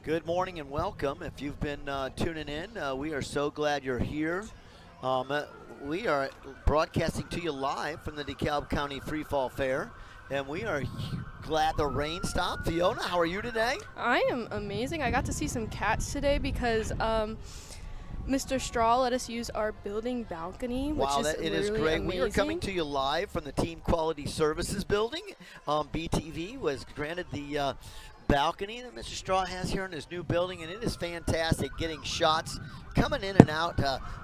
Good morning and welcome. If you've been tuning in, we are so glad you're here. We are broadcasting to you live from the DeKalb County Free Fall Fair, and we are glad the rain stopped. Fiona, how are you today? I am amazing. I got to see some cats today because Mr. Straw let us use our building balcony, which Wow, is it is really great. amazing. We are coming to you live from the Team Quality Services building. BTV was granted the balcony that Mr. Straw has here in his new building, and it is fantastic getting shots coming in and out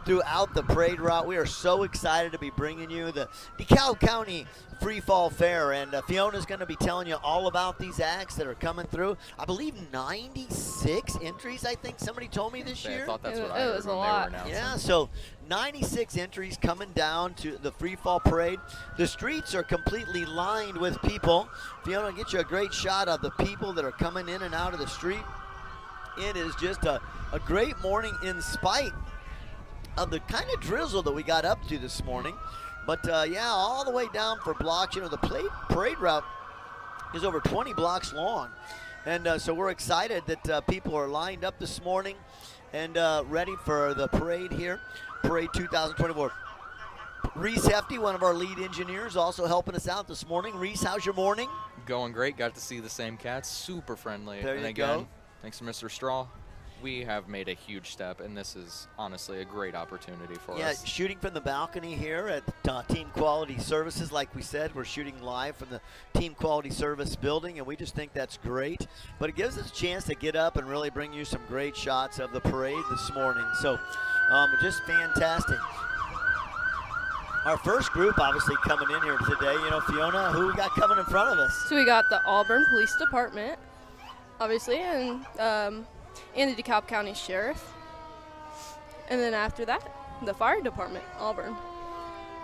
throughout the parade route. We are so excited to be bringing you the DeKalb County Free Fall Fair, and Fiona's going to be telling you all about these acts that are coming through. I believe 96 entries, I think somebody told me this year. I thought that's what I It heard was a when lot. they were announcing. Yeah, so 96 entries coming down to the Free Fall Parade. The streets are completely lined with people. Fiona, get you a great shot of the people that are coming in and out of the street. It is just a great morning in spite of the kind of drizzle that we got up to this morning. But yeah, all the way down for blocks. You know, the parade route is over 20 blocks long. And so we're excited that people are lined up this morning and ready for the parade here, Parade 2024. Reese Hefty, one of our lead engineers, also helping us out this morning. Reese, how's your morning? Going great. Got to see the same cats. Super friendly. There and you again, go. thanks to Mr. Straw, we have made a huge step, and this is honestly a great opportunity for Yeah, us. shooting from the balcony here at Team Quality Services. Like we said, we're shooting live from the Team Quality Service building, and we just think that's great. But it gives us a chance to get up and really bring you some great shots of the parade this morning. So just fantastic. Our first group obviously coming in here today. You know, Fiona, who we got coming in front of us? So we got the Auburn Police Department, obviously, and the DeKalb County Sheriff. And then after that, the Fire Department, Auburn.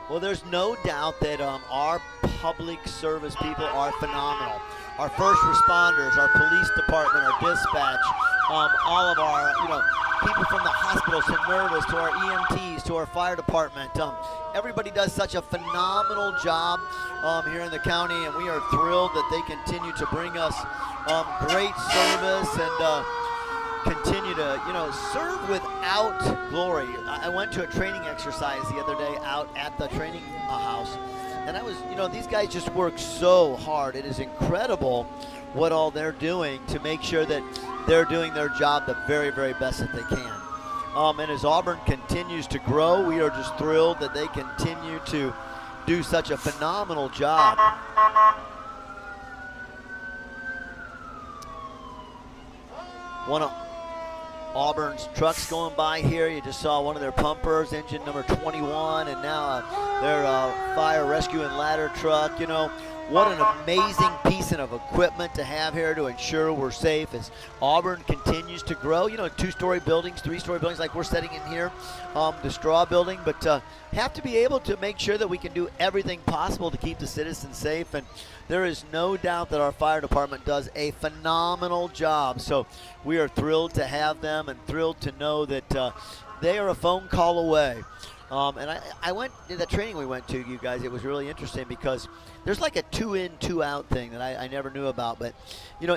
Well, there's no doubt that our public service people are phenomenal. Our first responders, our police department, our dispatch, all of our, people from the hospitals to nervous, to our EMTs, to our fire department. Everybody does such a phenomenal job here in the county, and we are thrilled that they continue to bring us great service and continue to, serve without glory. I went to a training exercise the other day out at the training house, and I was, these guys just work so hard. It is incredible what all they're doing to make sure that they're doing their job the very, very best that they can. And as Auburn continues to grow, we are just thrilled that they continue to do such a phenomenal job. One of Auburn's trucks going by here. You just saw one of their pumpers, engine number 21, and now their fire rescue and ladder truck. What an amazing piece of equipment to have here to ensure we're safe as Auburn continues to grow. 2-story buildings, 3-story buildings like we're setting in here, the Straw building, but have to be able to make sure that we can do everything possible to keep the citizens safe. And there is no doubt that our fire department does a phenomenal job. So we are thrilled to have them and thrilled to know that they are a phone call away. And I went to the training we went to, you guys. It was really interesting because there's like a 2-in, 2-out thing that I never knew about. But,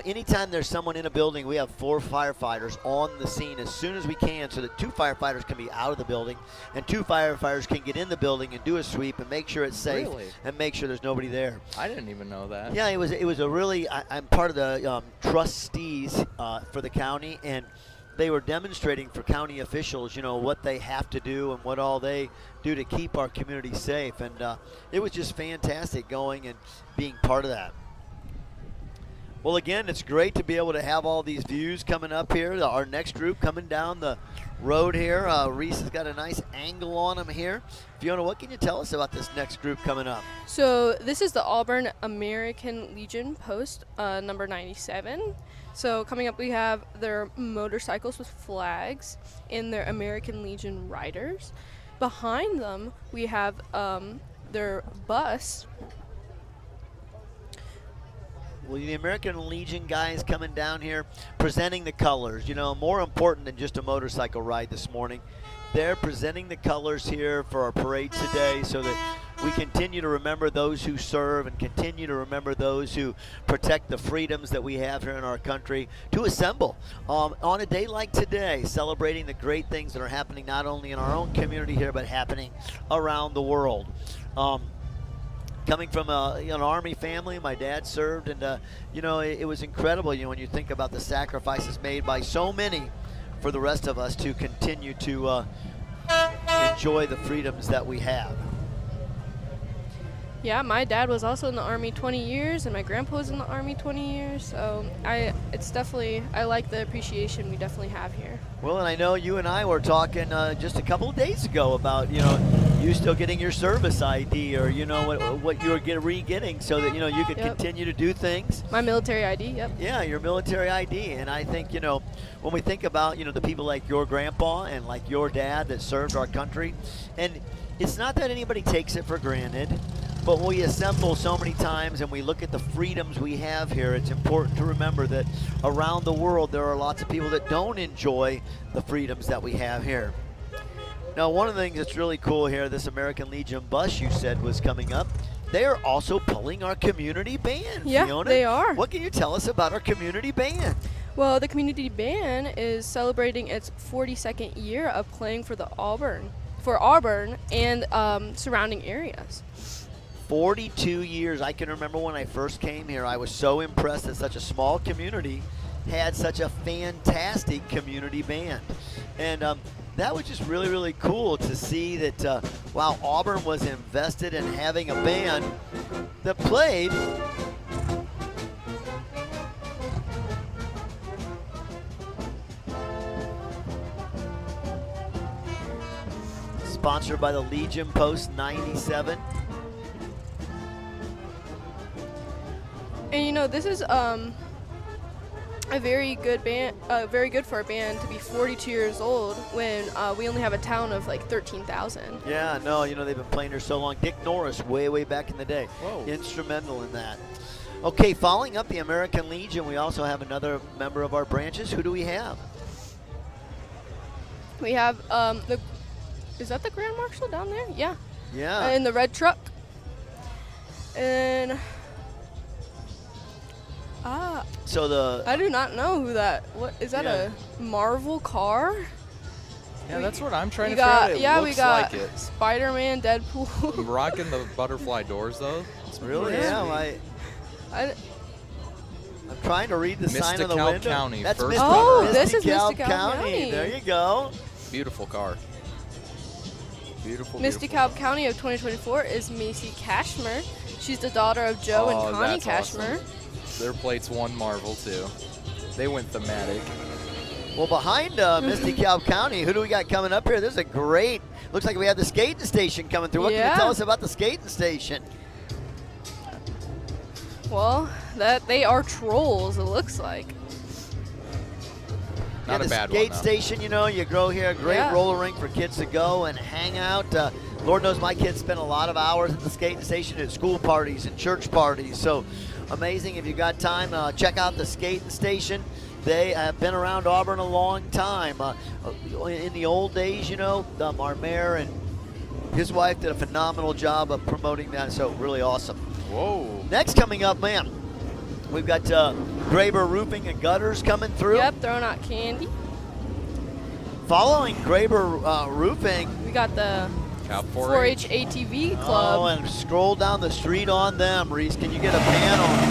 anytime there's someone in a building, we have 4 firefighters on the scene as soon as we can so that 2 firefighters can be out of the building and 2 firefighters can get in the building and do a sweep and make sure it's safe and make sure there's nobody there. I didn't even know that. Yeah, it was a really, I'm part of the trustees for the county, and they were demonstrating for county officials, what they have to do and what all they do to keep our community safe. And it was just fantastic going and being part of that. Well, again, it's great to be able to have all these views coming up here. Our next group coming down the road here. Reese has got a nice angle on them here. Fiona, what can you tell us about this next group coming up? So this is the Auburn American Legion Post, number 97. So coming up, we have their motorcycles with flags and their American Legion riders. Behind them, we have their bus. Well, the American Legion guys coming down here presenting the colors, more important than just a motorcycle ride this morning. They're presenting the colors here for our parade today so that we continue to remember those who serve and continue to remember those who protect the freedoms that we have here in our country, to assemble on a day like today, celebrating the great things that are happening not only in our own community here, but happening around the world. Coming from an Army family, my dad served, and it was incredible. When you think about the sacrifices made by so many for the rest of us to continue to enjoy the freedoms that we have. Yeah, my dad was also in the Army 20 years, and my grandpa was in the Army 20 years. So I like the appreciation we definitely have here. Well, and I know you and I were talking just a couple of days ago about you still getting your service ID, or what you were re-getting, so that you could continue to do things. My military ID, yep. Yeah, your military ID, and I think when we think about the people like your grandpa and like your dad that served our country, and it's not that anybody takes it for granted. But when we assemble so many times and we look at the freedoms we have here, it's important to remember that around the world there are lots of people that don't enjoy the freedoms that we have here. Now, one of the things that's really cool here, this American Legion bus you said was coming up, they are also pulling our community band, yeah, Fiona. They are. What can you tell us about our community band? Well, the community band is celebrating its 42nd year of playing for Auburn and surrounding areas. 42 years. I can remember when I first came here, I was so impressed that such a small community had such a fantastic community band. And that was just really, really cool to see that, wow, Auburn was invested in having a band that played sponsored by the Legion Post 97. And this is a very good band, very good for a band to be 42 years old when we only have a town of like 13,000. Yeah, no, they've been playing here so long. Dick Norris, way back in the day, Whoa. Instrumental in that. Okay, following up the American Legion, we also have another member of our branches. Who do we have? We have is that the Grand Marshal down there? Yeah. Yeah. In the red truck. And so I do not know who that. What is that? Yeah. A Marvel car? Yeah, that's what I'm trying to figure out. It we looks got like it. Spider-Man, Deadpool. I'm rocking the butterfly doors though. It's really, pretty yeah. sweet. I'm trying to read the sign on the Dekalb window. County, That's first this is Dekalb Dekalb County. There you go. Beautiful car. Beautiful. Dekalb County of 2024 is Macy Cashmer. She's the daughter of Joe and Connie Cashmer. Awesome. Their plates won Marvel too. They went thematic. Well, behind Dekalb County, who do we got coming up here? There's a great, looks like we have the skating station coming through. What can you tell us about the skating station? Well, they are trolls, it looks like. Not a bad one, The skate station, you go here, a great roller rink for kids to go and hang out. Lord knows my kids spend a lot of hours at the skating station at school parties and church parties. So amazing. If you got time, check out the skating station. They have been around Auburn a long time. In the old days, our mayor and his wife did a phenomenal job of promoting that. So really awesome. Whoa. Next coming up, man, we've got Graber Roofing and Gutters coming through. Yep, throwing out candy. Following Graber Roofing, we got the Cal 4-H ATV Club. Oh, and scroll down the street on them, Reese. Can you get a pan on them?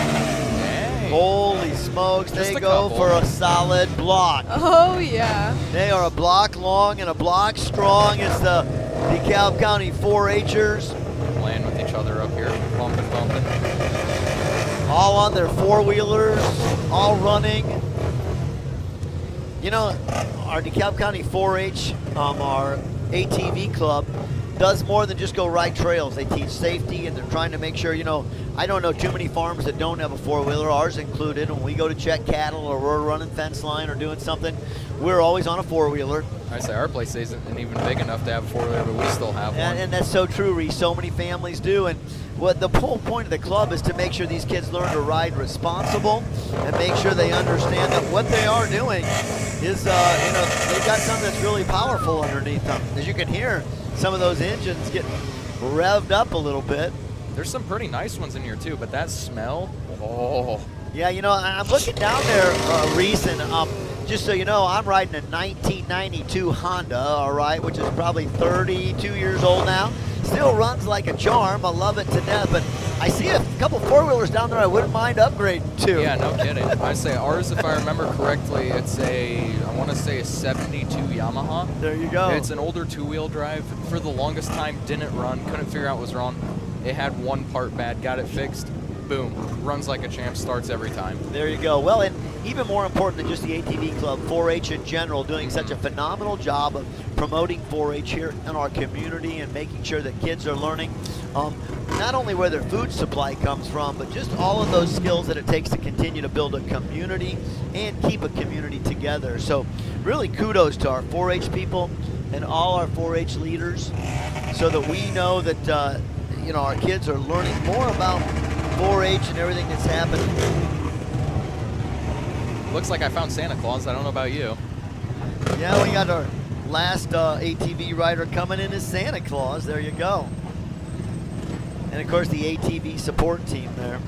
Hey. Holy smokes, Just they a go couple. for a solid block. Oh, yeah. They are a block long and a block strong. It's the DeKalb County 4-Hers. Playing with each other up here, bumping. All on their four-wheelers, all running. Our DeKalb County 4-H, our ATV club, does more than just go ride trails. They teach safety, and they're trying to make sure, I don't know too many farms that don't have a four-wheeler, ours included. When we go to check cattle or we're running fence line or doing something, we're always on a four-wheeler. I say our place isn't even big enough to have a four-wheeler, but we still have one. And that's so true, Reese. So many families do. And what the whole point of the club is to make sure these kids learn to ride responsible and make sure they understand that what they are doing is, they've got something that's really powerful underneath them. As you can hear, some of those engines getting revved up a little bit. There's some pretty nice ones in here too, but that smell, oh. Yeah, you know, I'm looking down there, Reese, and just so you know, I'm riding a 1992 Honda, all right, which is probably 32 years old now. Still runs like a charm. I love it to death, but I see a couple four-wheelers down there I wouldn't mind upgrading to. Yeah, no kidding. I say ours, if I remember correctly, it's I want to say a 72 Yamaha. There you go. It's an older two-wheel drive. For the longest time, didn't run, couldn't figure out what was wrong. It had one part bad, got it fixed. Boom, runs like a champ, starts every time. There you go. Well, and even more important than just the ATV Club, 4-H in general, doing such a phenomenal job of promoting 4-H here in our community and making sure that kids are learning not only where their food supply comes from, but just all of those skills that it takes to continue to build a community and keep a community together. So really kudos to our 4-H people and all our 4-H leaders so that we know that you know, our kids are learning more about 4-H and everything that's happening. Looks like I found Santa Claus. I don't know about you. Yeah, we got our last ATV rider coming in as Santa Claus. There you go. And of course the ATV support team there.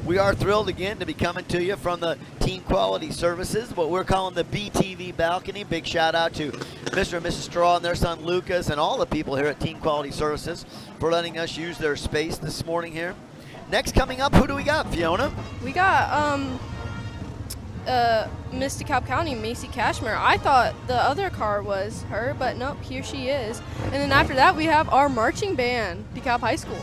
We are thrilled again to be coming to you from the Team Quality Services, what we're calling the BTV balcony. Big shout out to Mr. and Mrs. Straw and their son Lucas and all the people here at Team Quality Services for letting us use their space this morning here. Next coming up, who do we got, Fiona? We got Miss DeKalb County, Macy Cashmere. I thought the other car was her, but nope, here she is. And then after that, we have our marching band, DeKalb High School.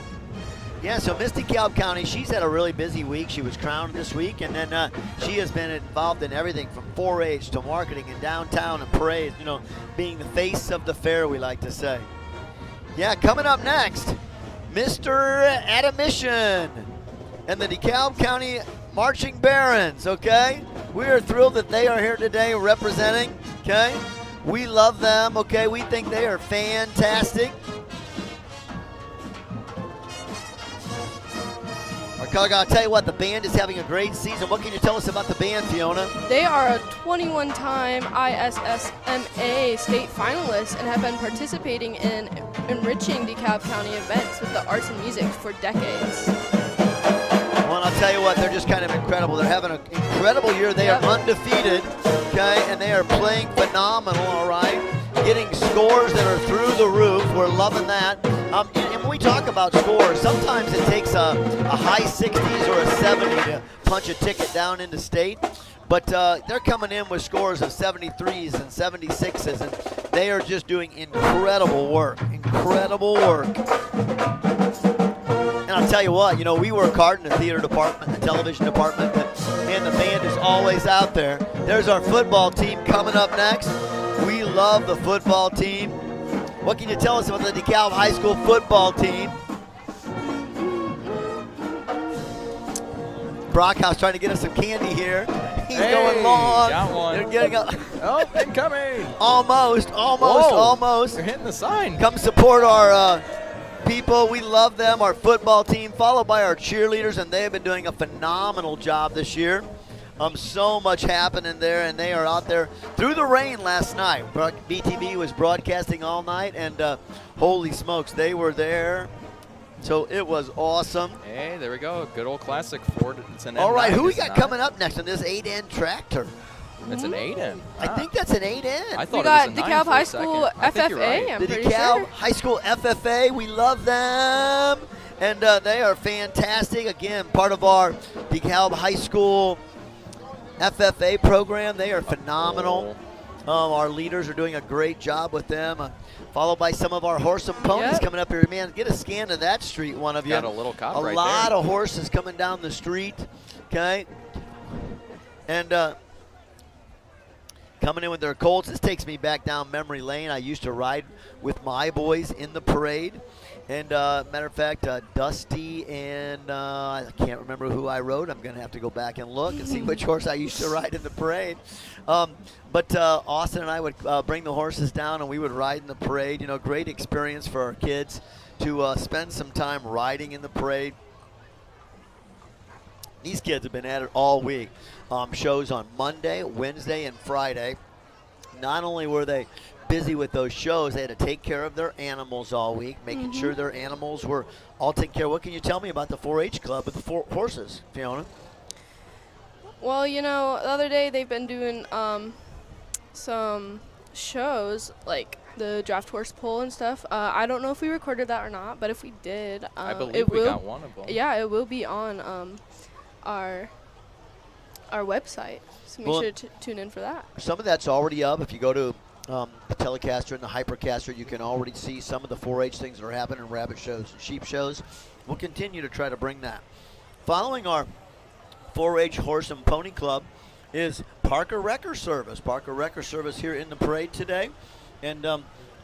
Yeah, so Miss DeKalb County, she's had a really busy week. She was crowned this week, and then she has been involved in everything from 4-H to marketing and downtown and parades, you know, being the face of the fair, we like to say. Yeah, coming up next, Mr. Admission and the DeKalb County Marching Barons, okay? We are thrilled that they are here today representing, okay? We love them, okay? We think they are fantastic.I'll tell you what, the band is having a great season. What can you tell us about the band, Fiona? They are a 21-time ISSMA state finalist and have been participating in enriching DeKalb County events with the arts and music for decades. Well, I'll tell you what, they're just kind of incredible. They're having an incredible year. They are undefeated, okay, and they are playing phenomenal, all right? Getting scores that are through the roof. We're loving that. And when we talk about scores, sometimes it takes a high 60s or a 70 to punch a ticket down into state. But they're coming in with scores of 73s and 76s, and they are just doing incredible work. Incredible work. And I'll tell you what, you know, we work hard in the theater department, the television department, and the band is always out there. There's our football team coming up next. We love the football team. What can you tell us about the DeKalb High School football team? Brockhouse trying to get us some candy here. He's going long. Got one. They're getting up. Oh, incoming. Almost. They're hitting the sign. Come support our people. We love them, our football team, followed by our cheerleaders, and they have been doing a phenomenal job this year. So much happening there, and they are out there through the rain last night. BTV was broadcasting all night, and holy smokes, they were there. So it was awesome. Hey, there we go. Good old classic Ford. It's an all right, M9, who we got not? coming up next on this 8N tractor? It's an 8N. I think that's an 8N. I thought We got it was a 9 DeKalb for a High second. School I think you're FFA, right. I'm The pretty DeKalb sure. High School FFA, we love them. And they are fantastic. Again, part of our DeKalb High School FFA program. They are phenomenal. Our leaders are doing a great job with them. Followed by some of our horse and ponies coming up here. Man, get a scan of that street, one of you. Got a little cop right there. A lot of horses coming down the street, okay? And coming in with their colts. This takes me back down memory lane. I used to ride with my boys in the parade. And matter of fact, Dusty and I can't remember who I rode. I'm going to have to go back and look and see which horse I used to ride in the parade. But Austin and I would bring the horses down, and we would ride in the parade. You know, great experience for our kids to spend some time riding in the parade. These kids have been at it all week. Shows on Monday, Wednesday, and Friday. Not only were they busy with those shows. They had to take care of their animals all week, making sure their animals were all taken care of. What can you tell me about the 4-H club with the horses, Fiona? Well, you know, the other day they've been doing some shows like the draft horse pull and stuff. I don't know if we recorded that or not, but if we did, I believe we got one of them. Yeah, it will be on our website. So make sure to tune in for that. Some of that's already up. If you go to the Telecaster and the Hypercaster, you can already see some of the 4-H things that are happening in rabbit shows and sheep shows. We'll continue to try to bring that. Following our 4-H Horse and Pony Club is Parker Wrecker Service. Parker Wrecker Service here in the parade today. And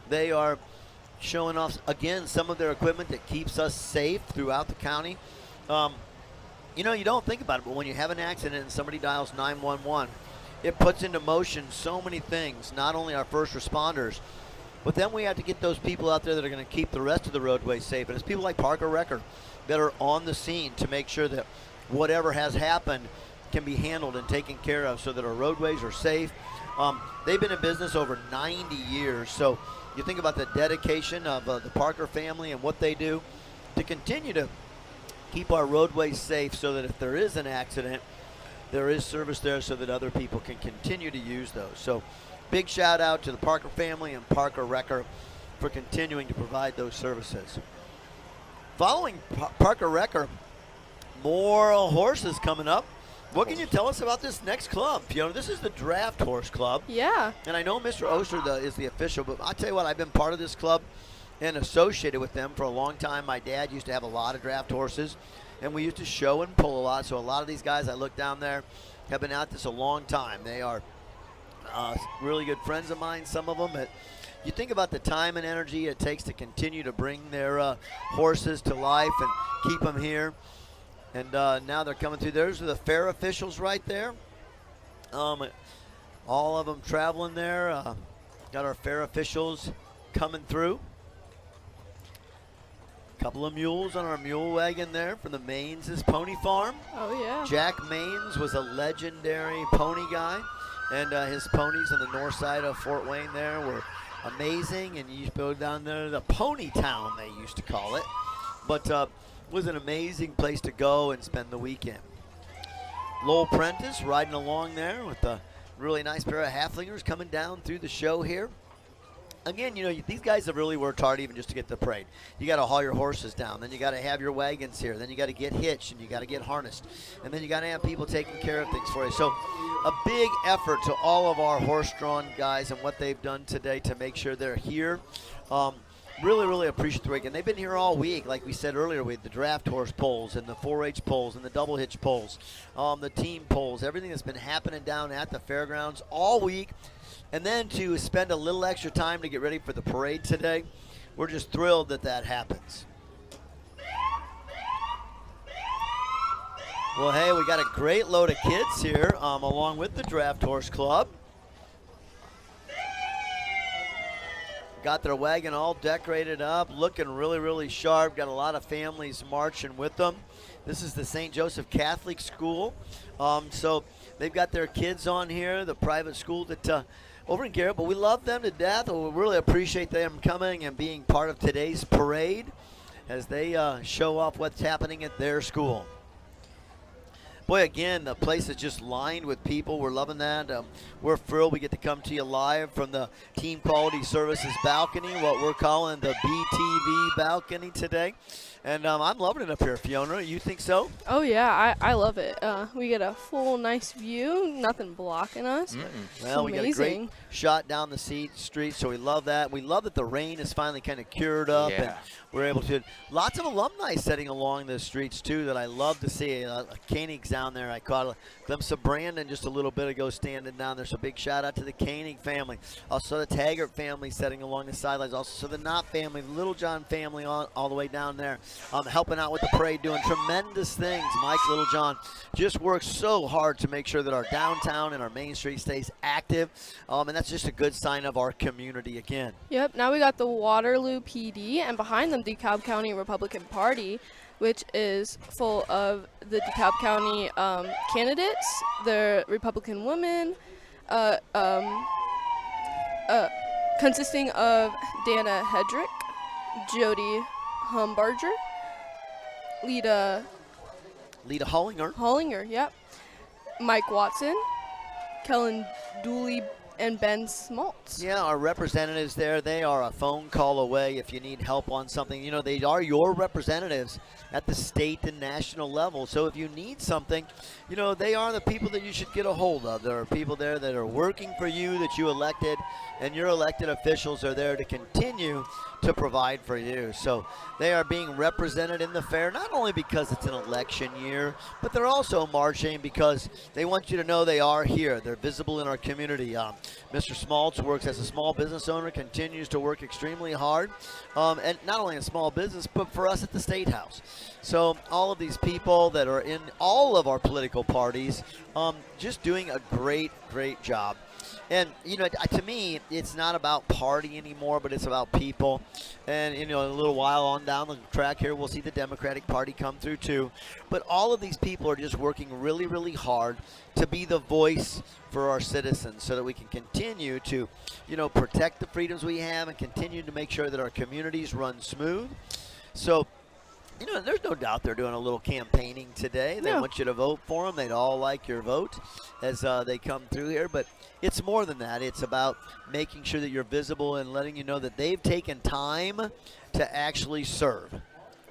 they are showing off, again, some of their equipment that keeps us safe throughout the county. You know, you don't think about it, but when you have an accident and somebody dials 911, it puts into motion so many things, not only our first responders, but then we have to get those people out there that are going to keep the rest of the roadways safe. And it's people like Parker Wrecker that are on the scene to make sure that whatever has happened can be handled and taken care of so that our roadways are safe. They've been in business over 90 years, so you think about the dedication of the Parker family and what they do to continue to keep our roadways safe so that if there is an accident, there is service there so that other people can continue to use those. So big shout out to the Parker family and Parker Wrecker for continuing to provide those services. Following Parker Wrecker, more horses coming up. What can you tell us about this next club? Fiona, this is the Draft Horse Club. Yeah. And I know Mr. Oster is the official, but I'll tell you what, I've been part of this club and associated with them for a long time. My dad used to have a lot of draft horses, and we used to show and pull a lot. So a lot of these guys I look down there have been at this a long time. They are really good friends of mine, some of them. You think about the time and energy it takes to continue to bring their horses to life and keep them here. And now they're coming through. Those are the fair officials right there. All of them traveling there. Got our fair officials coming through. Couple of mules on our mule wagon there from the Maines' Pony Farm. Oh, yeah. Jack Maines was a legendary pony guy, and his ponies on the north side of Fort Wayne there were amazing, and you used to go down there, the Pony Town they used to call it, but was an amazing place to go and spend the weekend. Lowell Prentice riding along there with a really nice pair of halflingers coming down through the show here. Again, you know, these guys have really worked hard even just to get the parade. You got to haul your horses down. Then you got to have your wagons here. Then you got to get hitched and you got to get harnessed. And then you got to have people taking care of things for you. So a big effort to all of our horse-drawn guys and what they've done today to make sure they're here. Really, really appreciate the weekend. They've been here all week, like we said earlier, with the draft horse polls and the 4-H polls and the double hitch polls, the team polls, everything that's been happening down at the fairgrounds all week. And then to spend a little extra time to get ready for the parade today, we're just thrilled that that happens. Well, hey, we got a great load of kids here along with the Draft Horse Club. Got their wagon all decorated up, looking really, really sharp. Got a lot of families marching with them. This is the St. Joseph Catholic School. So they've got their kids on here, the private school that over in Garrett, but we love them to death. We really appreciate them coming and being part of today's parade as they show off what's happening at their school. Boy, again, the place is just lined with people. We're loving that. We're thrilled we get to come to you live from the Team Quality Services balcony, what we're calling the BTV balcony today. And I'm loving it up here, Fiona. You think so? Oh, yeah, I love it. We get a full, nice view, nothing blocking us. Well, we got a great shot down the street, so we love that. We love that the rain is finally kind of cured up, and we're able to. Lots of alumni setting along the streets, too, that I love to see. Koenig's down there. I caught them, some Brandon just a little bit ago standing down there, so big shout out to the Koenig family. Also the Taggart family setting along the sidelines. Also the Knott family, the Little John family all the way down there. Helping out with the parade, doing tremendous things. Mike Littlejohn just works so hard to make sure that our downtown and our main street stays active, and that's just a good sign of our community again. Yep, now we got the Waterloo PD, and behind them, DeKalb County Republican Party, which is full of the DeKalb County candidates, the Republican women, consisting of Dana Hedrick, Jody Humbarger, Lita Lita Hollinger. Hollinger, yep, Mike Watson, Kellen Dooley, and Ben Smaltz. Yeah, our representatives there, they are a phone call away if you need help on something. You know, they are your representatives at the state and national level. So if you need something, you know, they are the people that you should get a hold of. There are people there that are working for you that you elected, and your elected officials are there to continue to provide for you. So they are being represented in the fair, not only because it's an election year, but they're also marching because they want you to know they are here. They're visible in our community. Mr. Smaltz works as a small business owner, continues to work extremely hard, and not only in small business, but for us at the State House. So all of these people that are in all of our political parties, just doing a great, great job. And, you know, to me, it's not about party anymore, but it's about people. And, you know, in a little while on down the track here, we'll see the Democratic Party come through too. But all of these people are just working really, really hard to be the voice for our citizens so that we can continue to, you know, protect the freedoms we have and continue to make sure that our communities run smooth. So, you know, there's no doubt they're doing a little campaigning today. They want you to vote for them. They'd all like your vote as they come through here. But it's more than that. It's about making sure that you're visible and letting you know that they've taken time to actually serve.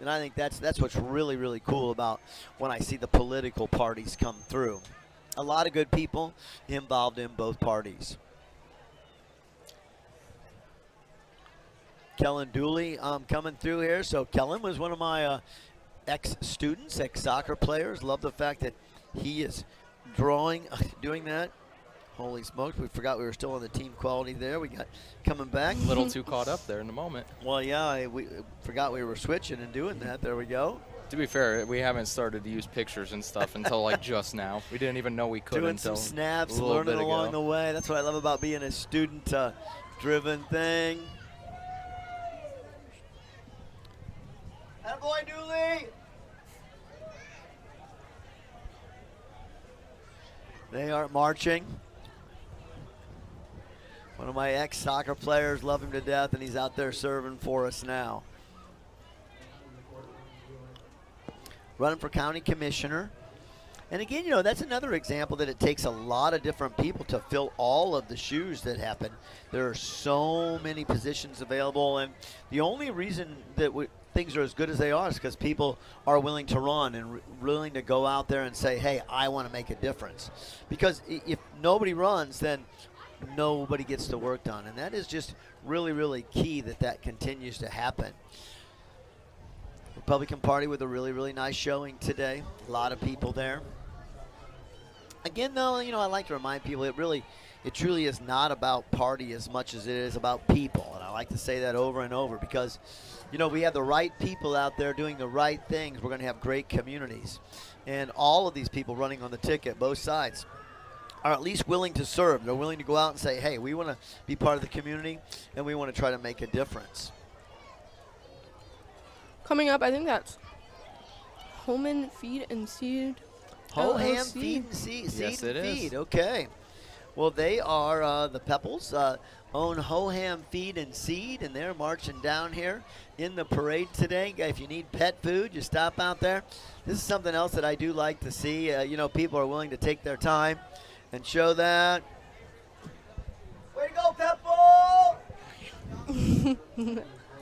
And I think that's what's really, really cool about when I see the political parties come through. A lot of good people involved in both parties. Kellen Dooley coming through here. So Kellen was one of my ex-students, ex-soccer players. Love the fact that he is doing that. Holy smokes, we forgot we were still on the team quality there. We got coming back. A little too caught up there in the moment. Well, yeah, we forgot we were switching and doing that. There we go. To be fair, we haven't started to use pictures and stuff until like just now. We didn't even know we could doing until some snaps, a little learning bit along ago. the way. That's what I love about being a student-driven thing. Attaboy, Dooley! They are marching. One of my ex-soccer players, love him to death, and he's out there serving for us now. Running for county commissioner. And again, you know, that's another example that it takes a lot of different people to fill all of the shoes that happen. There are so many positions available, and the only reason that things are as good as they are is because people are willing to run and willing to go out there and say, hey, I want to make a difference. Because if nobody runs, then nobody gets the work done. And that is just really, really key that continues to happen. Republican Party with a really, really nice showing today. A lot of people there. Again, though, you know, I like to remind people it truly is not about party as much as it is about people. And I like to say that over and over because, you know, we have the right people out there doing the right things. We're going to have great communities. And all of these people running on the ticket, both sides, are at least willing to serve. They're willing to go out and say, hey, we want to be part of the community and we want to try to make a difference. Coming up, I think that's Homan Feed and Seed. Hoham LLC. Feed and Seed. Yes, Seed it and is. Feed. Okay. Well, they are the Pepples own Hoham Feed and Seed, and they're marching down here in the parade today. If you need pet food, you stop out there. This is something else that I do like to see. You know, people are willing to take their time and show that. Way to go, Pepple!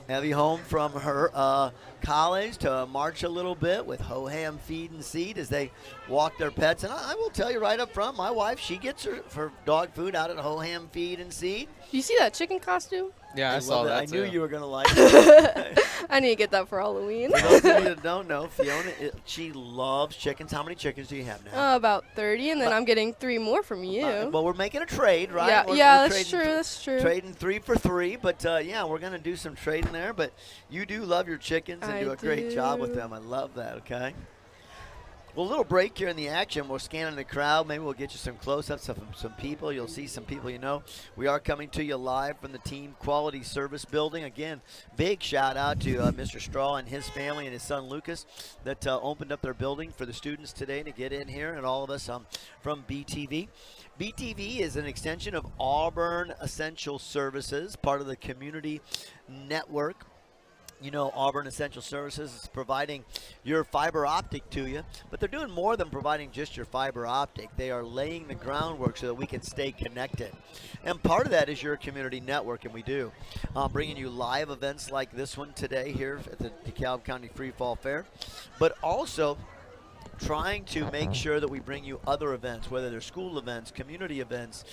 Abby home from her college to march a little bit with Hoham Feed and Seed as they walk their pets. And I will tell you right up front, my wife, she gets her dog food out at Hoham Feed and Seed. You see that chicken costume? Yeah, I saw love it. that I knew too. you were going to like it. I need to get that for Halloween. For those of you that don't know, Fiona, she loves chickens. How many chickens do you have now? About 30, and then I'm getting 3 more from you. Well, we're making a trade, right? Yeah, We're that's trading true. That's true. Trading 3 for 3, but yeah, we're going to do some trading there. But you do love your chickens and I do a great job with do. them. I love that, okay? Well, a little break here in the action. We're scanning the crowd. Maybe we'll get you some close-ups of some people. You'll see some people you know. We are coming to you live from the Team Quality Service Building. Again, big shout-out to Mr. Straw and his family and his son Lucas that opened up their building for the students today to get in here, and all of us from BTV. BTV is an extension of Auburn Essential Services, part of the community network. You know, Auburn Essential Services is providing your fiber optic to you, but they're doing more than providing just your fiber optic. They are laying the groundwork so that we can stay connected. And part of that is your community network, and we do. Bringing you live events like this one today here at the DeKalb County Free Fall Fair, but also trying to make sure that we bring you other events, whether they're school events, community events,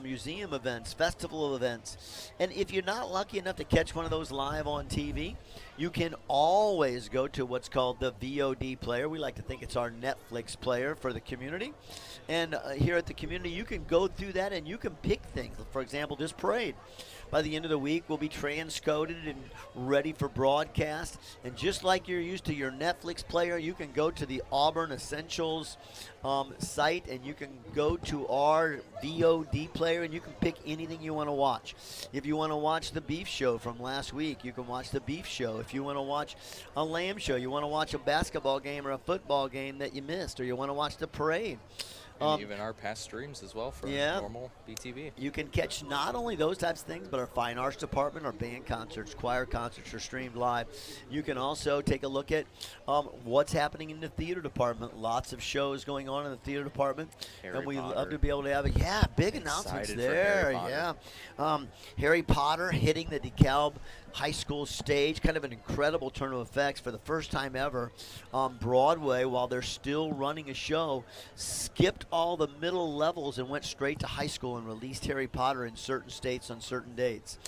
museum events, festival events. And if you're not lucky enough to catch one of those live on TV, you can always go to what's called the VOD player. We like to think it's our Netflix player for the community. And here at the community, you can go through that and you can pick things. For example, this parade. By the end of the week, we'll be transcoded and ready for broadcast. And just like you're used to your Netflix player, you can go to the Auburn Essentials site, and you can go to our VOD player, and you can pick anything you want to watch. If you want to watch the beef show from last week, you can watch the beef show. If you want to watch a lamb show, you want to watch a basketball game or a football game that you missed, or you want to watch the parade. And even our past streams as well for normal BTV. You can catch not only those types of things, but our fine arts department, our band concerts, choir concerts are streamed live. You can also take a look at what's happening in the theater department. Lots of shows going on in the theater department. And we love to be able to have big announcements there. Harry Potter hitting the DeKalb High School stage, kind of an incredible turn of effects for the first time ever on Broadway while they're still running a show. Skipped all the middle levels and went straight to high school and released Harry Potter in certain states on certain dates.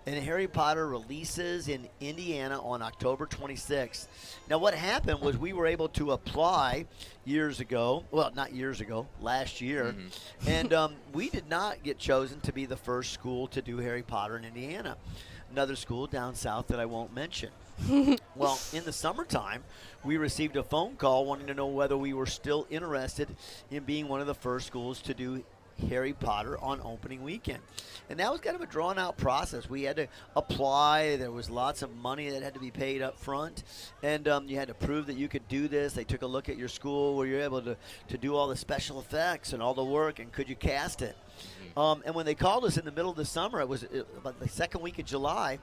And Harry Potter releases in Indiana on October 26th. Now what happened was we were able to apply years ago, well, not years ago, last year, and we did not get chosen to be the first school to do Harry Potter in Indiana. Another school down south that I won't mention. Well, in the summertime, we received a phone call wanting to know whether we were still interested in being one of the first schools to do Harry Potter on opening weekend. And that was kind of a drawn-out process. We had to apply. There was lots of money that had to be paid up front. And you had to prove that you could do this. They took a look at your school where you're able to do all the special effects and all the work, and could you cast it. And when they called us in the middle of the summer, it was about the second week of July,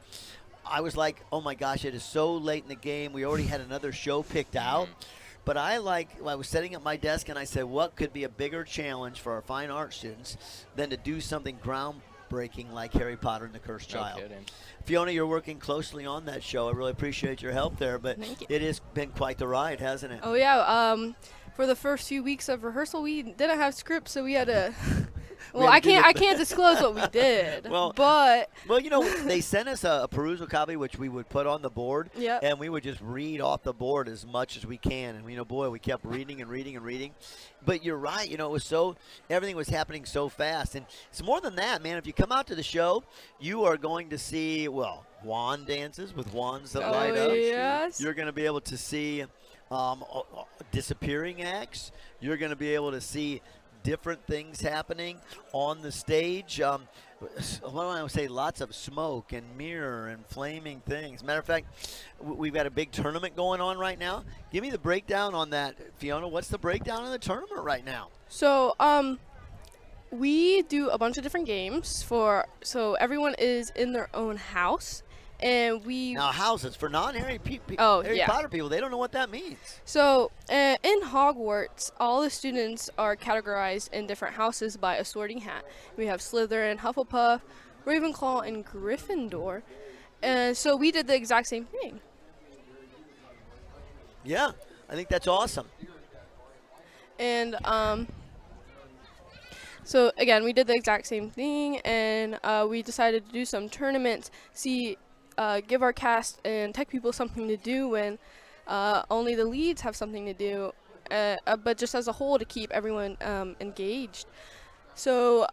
I was like, oh my gosh, it is so late in the game. We already had another show picked out. But I was sitting at my desk and I said, what could be a bigger challenge for our fine art students than to do something groundbreaking like Harry Potter and the Cursed Child? No kidding. Fiona, you're working closely on that show. I really appreciate your help there, but it has been quite the ride, hasn't it? Oh yeah. For the first few weeks of rehearsal, we didn't have scripts, so we had to. Well, I can't disclose what we did. Well, you know, they sent us a perusal copy, which we would put on the board, and we would just read off the board as much as we can. And boy, we kept reading and reading and reading. But you're right, it was everything was happening so fast. And it's more than that, man. If you come out to the show, you are going to see, wand dances with wands that light up. Yes. You're going to be able to see disappearing acts. You're going to be able to see different things happening on the stage. What do I say? Lots of smoke and mirror and flaming things. Matter of fact, we've got a big tournament going on right now. Give me the breakdown on that, Fiona. What's the breakdown of the tournament right now? So, we do a bunch of different games so everyone is in their own house. And now houses for non-Harry Potter people, they don't know what that means. So in Hogwarts, all the students are categorized in different houses by a sorting hat. We have Slytherin, Hufflepuff, Ravenclaw, and Gryffindor. And so we did the exact same thing. Yeah, I think that's awesome. And so again, we did the exact same thing, and we decided to do some tournaments, give our cast and tech people something to do when only the leads have something to do, but just as a whole to keep everyone engaged. So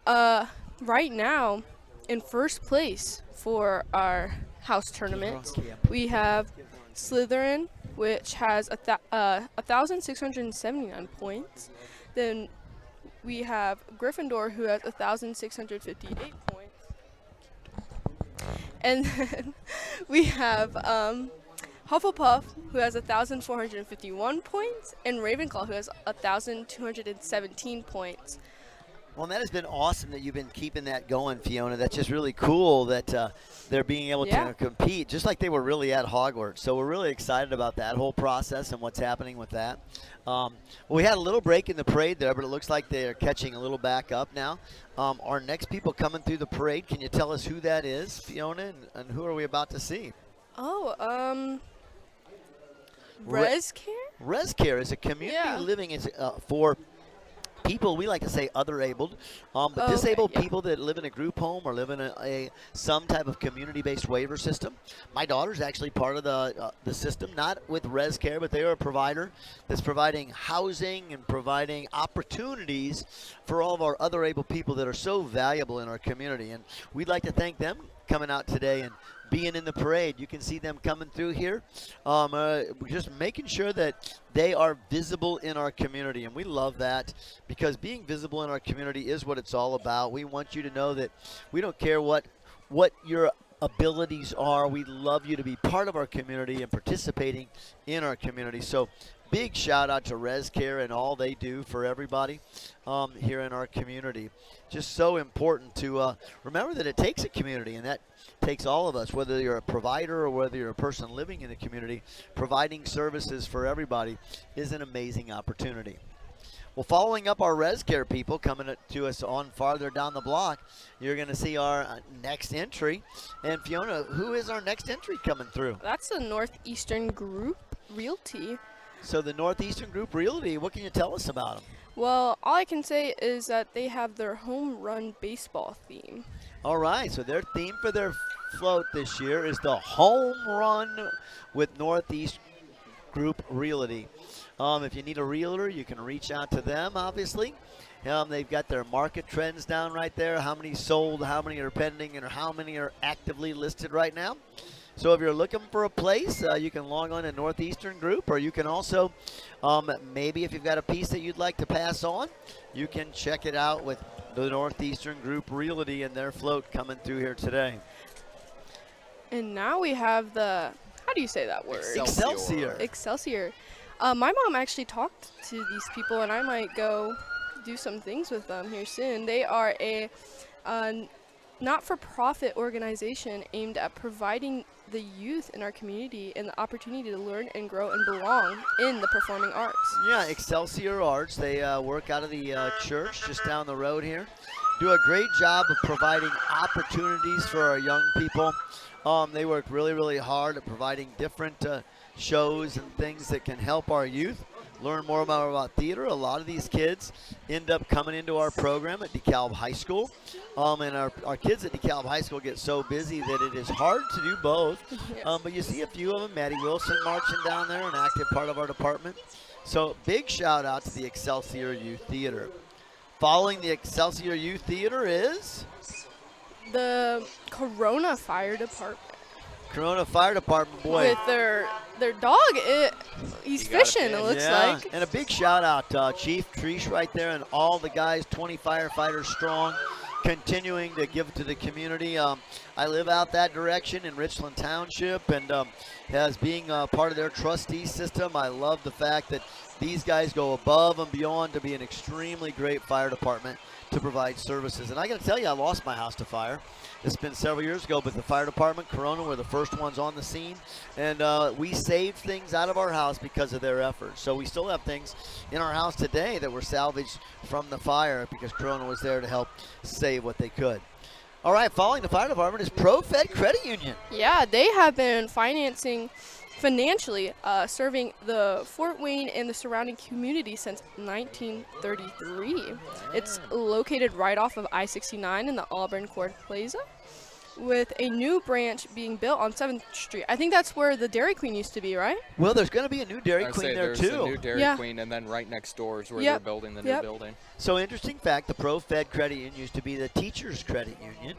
right now, in first place for our house tournament, we have Slytherin which has 1,679 points. Then we have Gryffindor, who has 1,658 points. And then we have Hufflepuff, who has 1,451 points, and Ravenclaw, who has 1,217 points. Well, that has been awesome that you've been keeping that going, Fiona. That's just really cool that they're being able to compete just like they were really at Hogwarts. So we're really excited about that whole process and what's happening with that. Well, we had a little break in the parade there, but it looks like they're catching a little back up now. Our next people coming through the parade, can you tell us who that is, Fiona, and who are we about to see? Oh, ResCare? ResCare is a community living for people, we like to say other-abled, but disabled people that live in a group home or live in some type of community-based waiver system. My daughter's actually part of the system, not with ResCare, but they are a provider that's providing housing and providing opportunities for all of our other-able people that are so valuable in our community. And we'd like to thank them coming out today and being in the parade. You can see them coming through here, just making sure that they are visible in our community, and we love that because being visible in our community is what it's all about. We want you to know that we don't care what your abilities are. We love you to be part of our community and participating in our community. So big shout out to ResCare and all they do for everybody here in our community. Just so important to remember that it takes a community, and that takes all of us, whether you're a provider or whether you're a person living in a community. Providing services for everybody is an amazing opportunity. Well, following up our ResCare people coming to us on farther down the block, you're going to see our next entry. And Fiona, who is our next entry coming through? That's the Northeastern Group Realty. So the Northeastern Group Realty, what can you tell us about them? Well, all I can say is that they have their home run baseball theme. All right, so their theme for their float this year is the home run with Northeast Group Realty. If you need a realtor, you can reach out to them, obviously. They've got their market trends down right there, how many sold, how many are pending, and how many are actively listed right now. So if you're looking for a place, you can log on to Northeastern Group, or you can also, maybe if you've got a piece that you'd like to pass on, you can check it out with the Northeastern Group Realty and their float coming through here today. And now we have the, how do you say that word? Excelsior. Excelsior. My mom actually talked to these people, and I might go do some things with them here soon. They are a not-for-profit organization aimed at providing the youth in our community and the opportunity to learn and grow and belong in the performing arts. Yeah, Excelsior Arts. They work out of the church just down the road here. Do a great job of providing opportunities for our young people. They work really, really hard at providing different shows and things that can help our youth learn more about theater. A lot of these kids end up coming into our program at Dekalb High School. And our kids at Dekalb High School get so busy that it is hard to do both. Yes. But you see a few of them, Maddie Wilson marching down there, an active part of our department. So big shout out to the Excelsior Youth Theater. Following the Excelsior Youth Theater is the Corona Fire Department. Corona Fire Department, boy. With their dog, he's fishing, it looks like. And a big shout out Chief Treesh right there and all the guys, 20 firefighters strong, continuing to give to the community. I live out that direction in Richland Township, and as being part of their trustee system, I love the fact that these guys go above and beyond to be an extremely great fire department to provide services. And I got to tell you, I lost my house to fire. It's been several years ago, but the fire department, Corona, were the first ones on the scene, and we saved things out of our house because of their efforts. So we still have things in our house today that were salvaged from the fire because Corona was there to help save what they could. All right, following the fire department is ProFed Credit Union. Yeah, they have been financially serving the Fort Wayne and the surrounding community since 1933. It's located right off of I-69 in the Auburn Court Plaza, with a new branch being built on 7th Street. I think that's where the Dairy Queen used to be, right? Well, there's going to be a new Dairy Queen there, too. There's a new Dairy Queen, and then right next door is where they're building the new building. So interesting fact, the ProFed Credit Union used to be the Teachers Credit Union.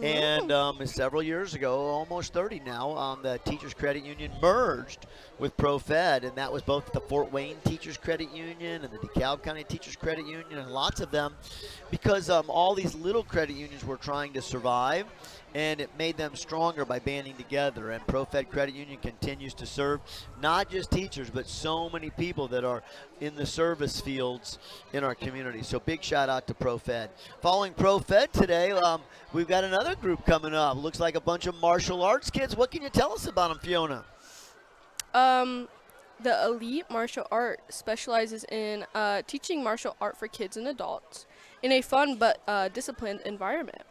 And several years ago, almost 30 now, the Teachers Credit Union merged with ProFed, and that was both the Fort Wayne Teachers Credit Union and the Dekalb County Teachers Credit Union, and lots of them, because all these little credit unions were trying to survive, and it made them stronger by banding together. And ProFed Credit Union continues to serve not just teachers, but so many people that are in the service fields in our community. So big shout out to ProFed. Following ProFed today, we've got another group coming up. Looks like a bunch of martial arts kids. What can you tell us about them, Fiona? The Elite Martial Art specializes in teaching martial art for kids and adults in a fun but disciplined environment,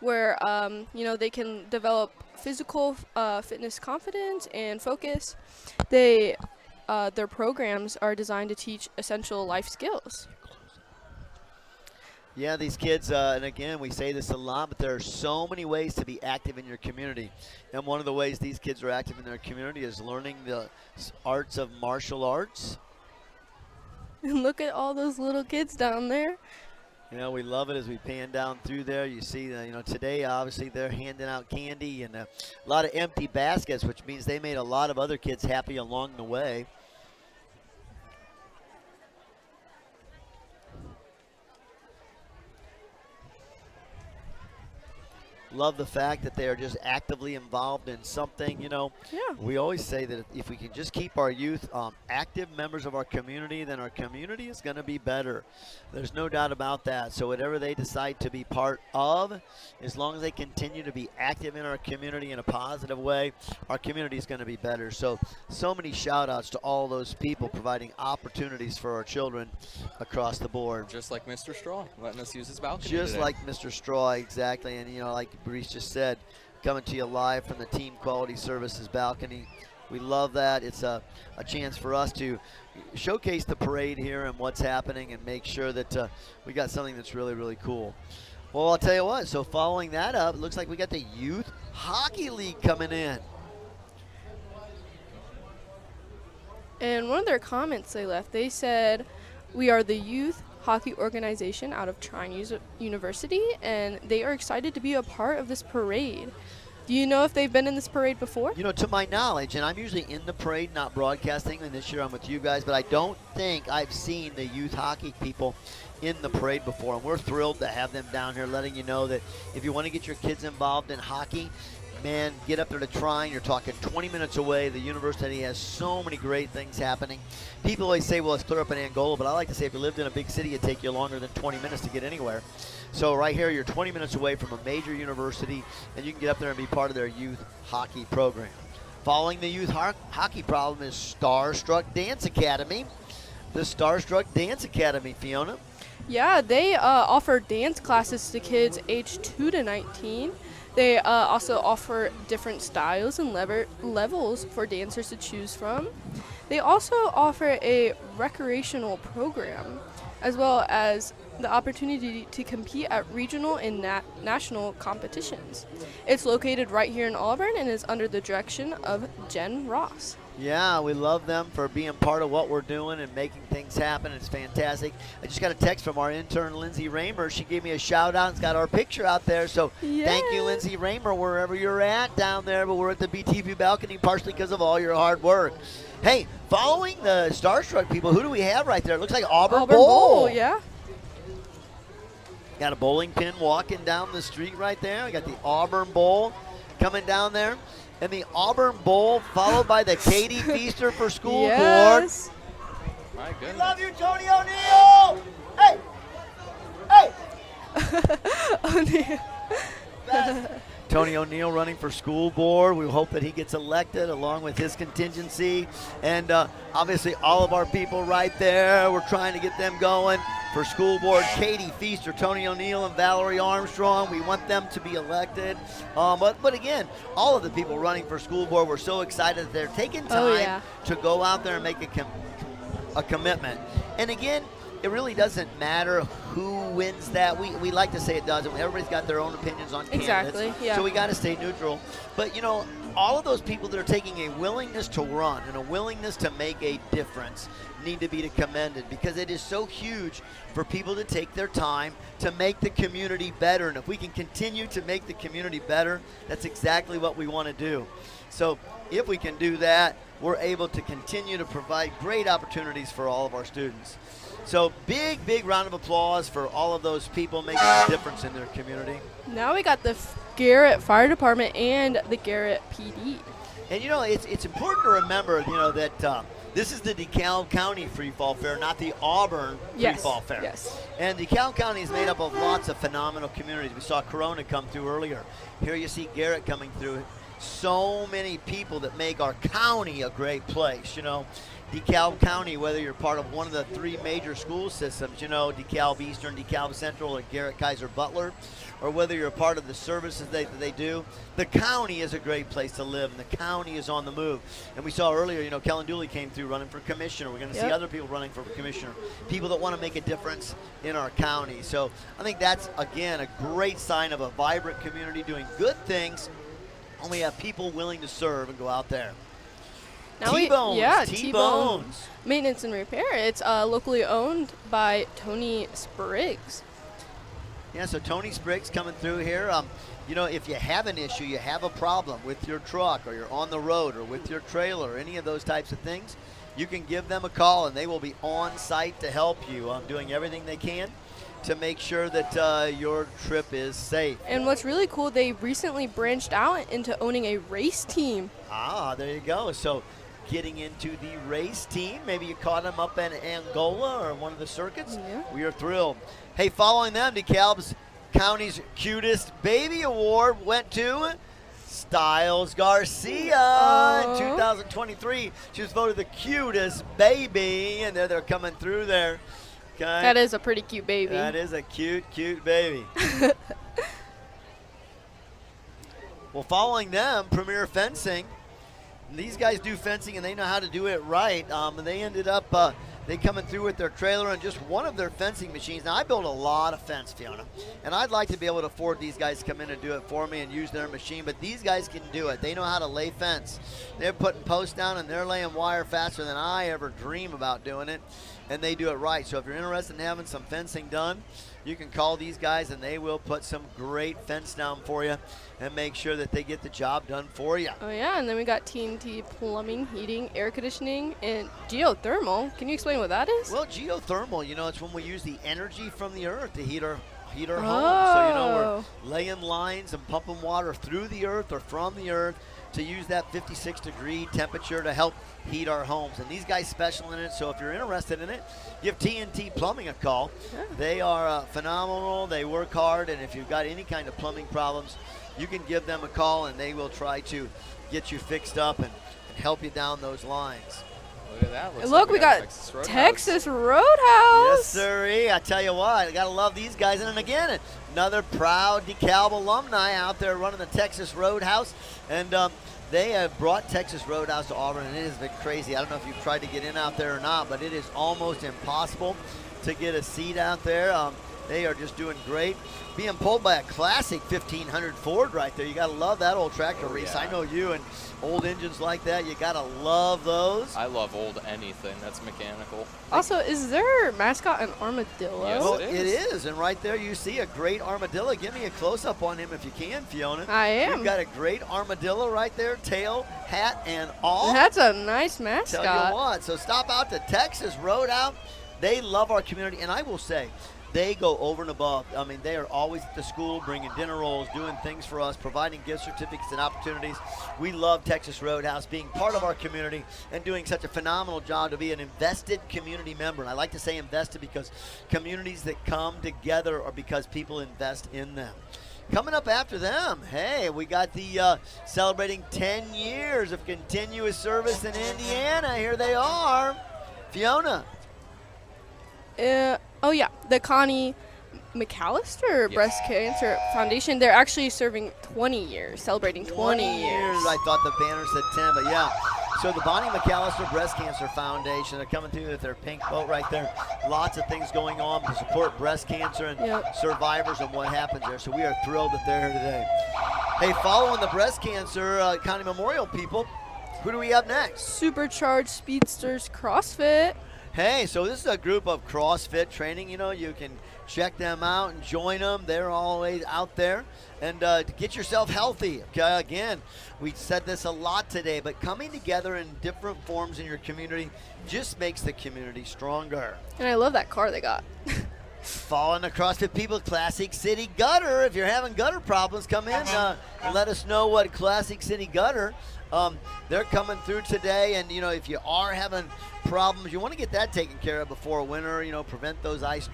where they can develop physical fitness, confidence, and focus. Their programs are designed to teach essential life skills. Yeah, these kids, and again, we say this a lot, but there are so many ways to be active in your community. And one of the ways these kids are active in their community is learning the arts of martial arts. And look at all those little kids down there. You know, we love it as we pan down through there. You see, today, obviously, they're handing out candy and a lot of empty baskets, which means they made a lot of other kids happy along the way. Love the fact that they are just actively involved in something. Yeah. We always say that if we can just keep our youth active members of our community, then our community is going to be better. There's no doubt about that. So whatever they decide to be part of, as long as they continue to be active in our community in a positive way, our community is going to be better. So many shout outs to all those people providing opportunities for our children across the board. Just like Mr. Straw, letting us use his balcony Just today. like Mr. Straw, exactly. And, like Brees just said, coming to you live from the Team Quality Services balcony. We love that. It's a chance for us to showcase the parade here and what's happening and make sure that we got something that's really, really cool. Well, I'll tell you what. So following that up, it looks like we got the Youth Hockey League coming in. And one of their comments they left, they said, "We are the youth hockey organization out of Trine University, and they are excited to be a part of this parade." Do you know if they've been in this parade before? To my knowledge, and I'm usually in the parade, not broadcasting, and this year I'm with you guys, but I don't think I've seen the youth hockey people in the parade before, and we're thrilled to have them down here, letting you know that if you want to get your kids involved in hockey, man, get up there to Trine. You're talking 20 minutes away. The university has so many great things happening. People always say, well, it's clear up in Angola, but I like to say if you lived in a big city, it'd take you longer than 20 minutes to get anywhere. So right here, you're 20 minutes away from a major university, and you can get up there and be part of their youth hockey program. Following the youth hockey problem is Starstruck Dance Academy. The Starstruck Dance Academy, Fiona. Yeah, they offer dance classes to kids aged 2 to 19. They also offer different styles and levels for dancers to choose from. They also offer a recreational program, as well as the opportunity to compete at regional and national competitions. It's located right here in Auburn and is under the direction of Jen Ross. Yeah, we love them for being part of what we're doing and making things happen. It's fantastic. I just got a text from our intern, Lindsay Raymer. She gave me a shout out. It's got our picture out there. So Thank you, Lindsay Raymer, wherever you're at down there. But we're at the BTV balcony partially because of all your hard work. Hey, following the Starstruck people, who do we have right there? It looks like Auburn Bowl. Yeah. Got a bowling pin walking down the street right there. We got the Auburn Bowl coming down there. And the Auburn Bowl, followed by the Katie Feaster for School Board. My goodness. We love you, Tony O'Neill! Hey! Hey! O'Neill. Tony O'Neill running for school board. We hope that he gets elected along with his contingency. And obviously all of our people right there, we're trying to get them going. For school board, Katie Feaster, Tony O'Neill, and Valerie Armstrong. We want them to be elected. But again, all of the people running for school board, we're so excited that they're taking time to go out there and make a commitment. And again, it really doesn't matter who wins that. We like to say it doesn't. Everybody's got their own opinions on candidates. Exactly, yeah. So we got to stay neutral. But, all of those people that are taking a willingness to run and a willingness to make a difference need to be commended, because it is so huge for people to take their time to make the community better. And if we can continue to make the community better, that's exactly what we want to do. So if we can do that, we're able to continue to provide great opportunities for all of our students. So big round of applause for all of those people making a difference in their community. Now we got the Garrett Fire Department and the Garrett PD. And you know, it's important to remember, you know, that this is the Dekalb County Free Fall Fair, not the Auburn Free Fall Fair. Yes. And Dekalb County is made up of lots of phenomenal communities. We saw Corona come through earlier. Here you see Garrett coming through. So many people that make our county a great place, you know. DeKalb County, whether you're part of one of the 3 major school systems, you know, DeKalb Eastern, DeKalb Central, or Garrett Kaiser Butler, or whether you're a part of the services that they do, the county is a great place to live, and the county is on the move. And we saw earlier, you know, Kellen Dooley came through running for commissioner. We're going to see other people running for commissioner, people that want to make a difference in our county. So I think that's, again, a great sign of a vibrant community doing good things, and we have people willing to serve and go out there. Now T-Bones, T-Bones Maintenance and Repair. It's locally owned by Tony Spriggs. Yeah, so Tony Spriggs coming through here. You know, if you have an issue, you have a problem with your truck, or you're on the road, or with your trailer, or any of those types of things, you can give them a call, and they will be on site to help you, doing everything they can to make sure that your trip is safe. And what's really cool, they recently branched out into owning a race team. Ah, there you go. So getting into the race team. Maybe you caught them up in Angola or one of the circuits. Yeah. We are thrilled. Hey, following them, DeKalb County's Cutest Baby Award went to Styles Garcia in 2023. She was voted the cutest baby, and they're coming through there. Okay. That is a pretty cute baby. That is a cute baby. Well, following them, Premier Fencing. These guys do fencing, and they know how to do it right. And they ended up they coming through with their trailer and just one of their fencing machines. Now, I build a lot of fence, Fiona, and I'd like to be able to afford these guys to come in and do it for me and use their machine, but these guys can do it. They know how to lay fence. They're putting posts down, and they're laying wire faster than I ever dream about doing it, and they do it right. So if you're interested in having some fencing done, you can call these guys, and they will put some great fence down for you and make sure that they get the job done for you. Oh, yeah, and then we got TNT Plumbing, Heating, Air Conditioning, and Geothermal. Can you explain what that is? Well, geothermal, you know, it's when we use the energy from the earth to heat our home. So, you know, we're laying lines and pumping water through the earth or from the earth to use that 56-degree temperature to help heat our homes. And these guys special in it, so if you're interested in it, give TNT Plumbing a call. Yeah. They are phenomenal. They work hard, and if you've got any kind of plumbing problems, you can give them a call, and they will try to get you fixed up and help you down those lines. Look at that. Looks Look, like we got Texas Roadhouse. Yes, sirree. I tell you what, I got to love these guys. And again, another proud DeKalb alumni out there running the Texas Roadhouse. And they have brought Texas Roadhouse to Auburn, and it has been crazy. I don't know if you've tried to get in out there or not, but it is almost impossible to get a seat out there. They are just doing great. Being pulled by a classic 1500 Ford right there. You got to love that old tractor race. Yeah. I know you, and old engines like that, you got to love those. I love old anything that's mechanical. Also, is their mascot an armadillo? Yes, Well, it it is. is, and right there you see a great armadillo. Give me a close-up on him if you can, Fiona. I am. We've got a great armadillo right there, tail, hat, and all. That's a nice mascot. Tell you what, so stop out to Texas Roadhouse. They love our community, and I will say, they go over and above. I mean, they are always at the school bringing dinner rolls, doing things for us, providing gift certificates and opportunities. We love Texas Roadhouse being part of our community and doing such a phenomenal job to be an invested community member. And I like to say invested because communities that come together are because people invest in them. Coming up after them, hey, we got the celebrating 10 years of continuous service in Indiana. Here they are. Fiona. Oh, yeah, the Connie McAllister Breast Cancer Foundation. They're actually serving 20 years, celebrating 20 years. I thought the banner said 10, but yeah. So the Bonnie McAllister Breast Cancer Foundation, they're coming through with their pink boat right there. Lots of things going on to support breast cancer and survivors and what happens there. So we are thrilled that they're here today. Hey, following the breast cancer County Memorial people, who do we have next? Supercharged Speedsters CrossFit. Hey, so this is a group of CrossFit training. You know, you can check them out and join them. They're always out there. And to get yourself healthy. Okay, again, we said this a lot today, but coming together in different forms in your community just makes the community stronger. And I love that car they got. Following the CrossFit people, Classic City Gutter. If you're having gutter problems, come in and let us know what Classic City Gutter. They're coming through today, and you know, if you are having problems, you want to get that taken care of before winter, you know, prevent those ice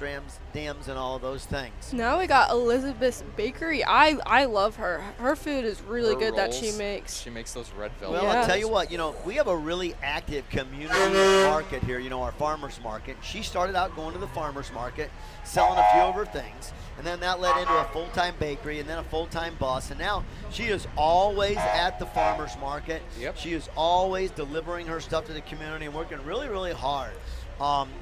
dams and all of those things. Now we got Elizabeth's Bakery. I love her. Her food is really good that she rolls, makes. She makes those red velvet. Well, I'll tell you what, you know, we have a really active community market here, you know, our farmers market. She started out going to the farmers market, selling a few of her things, and then that led into a full-time bakery and then a full-time boss, and now she is always at the farmers market. Yep. She is always delivering her stuff to the community and working really, really hard.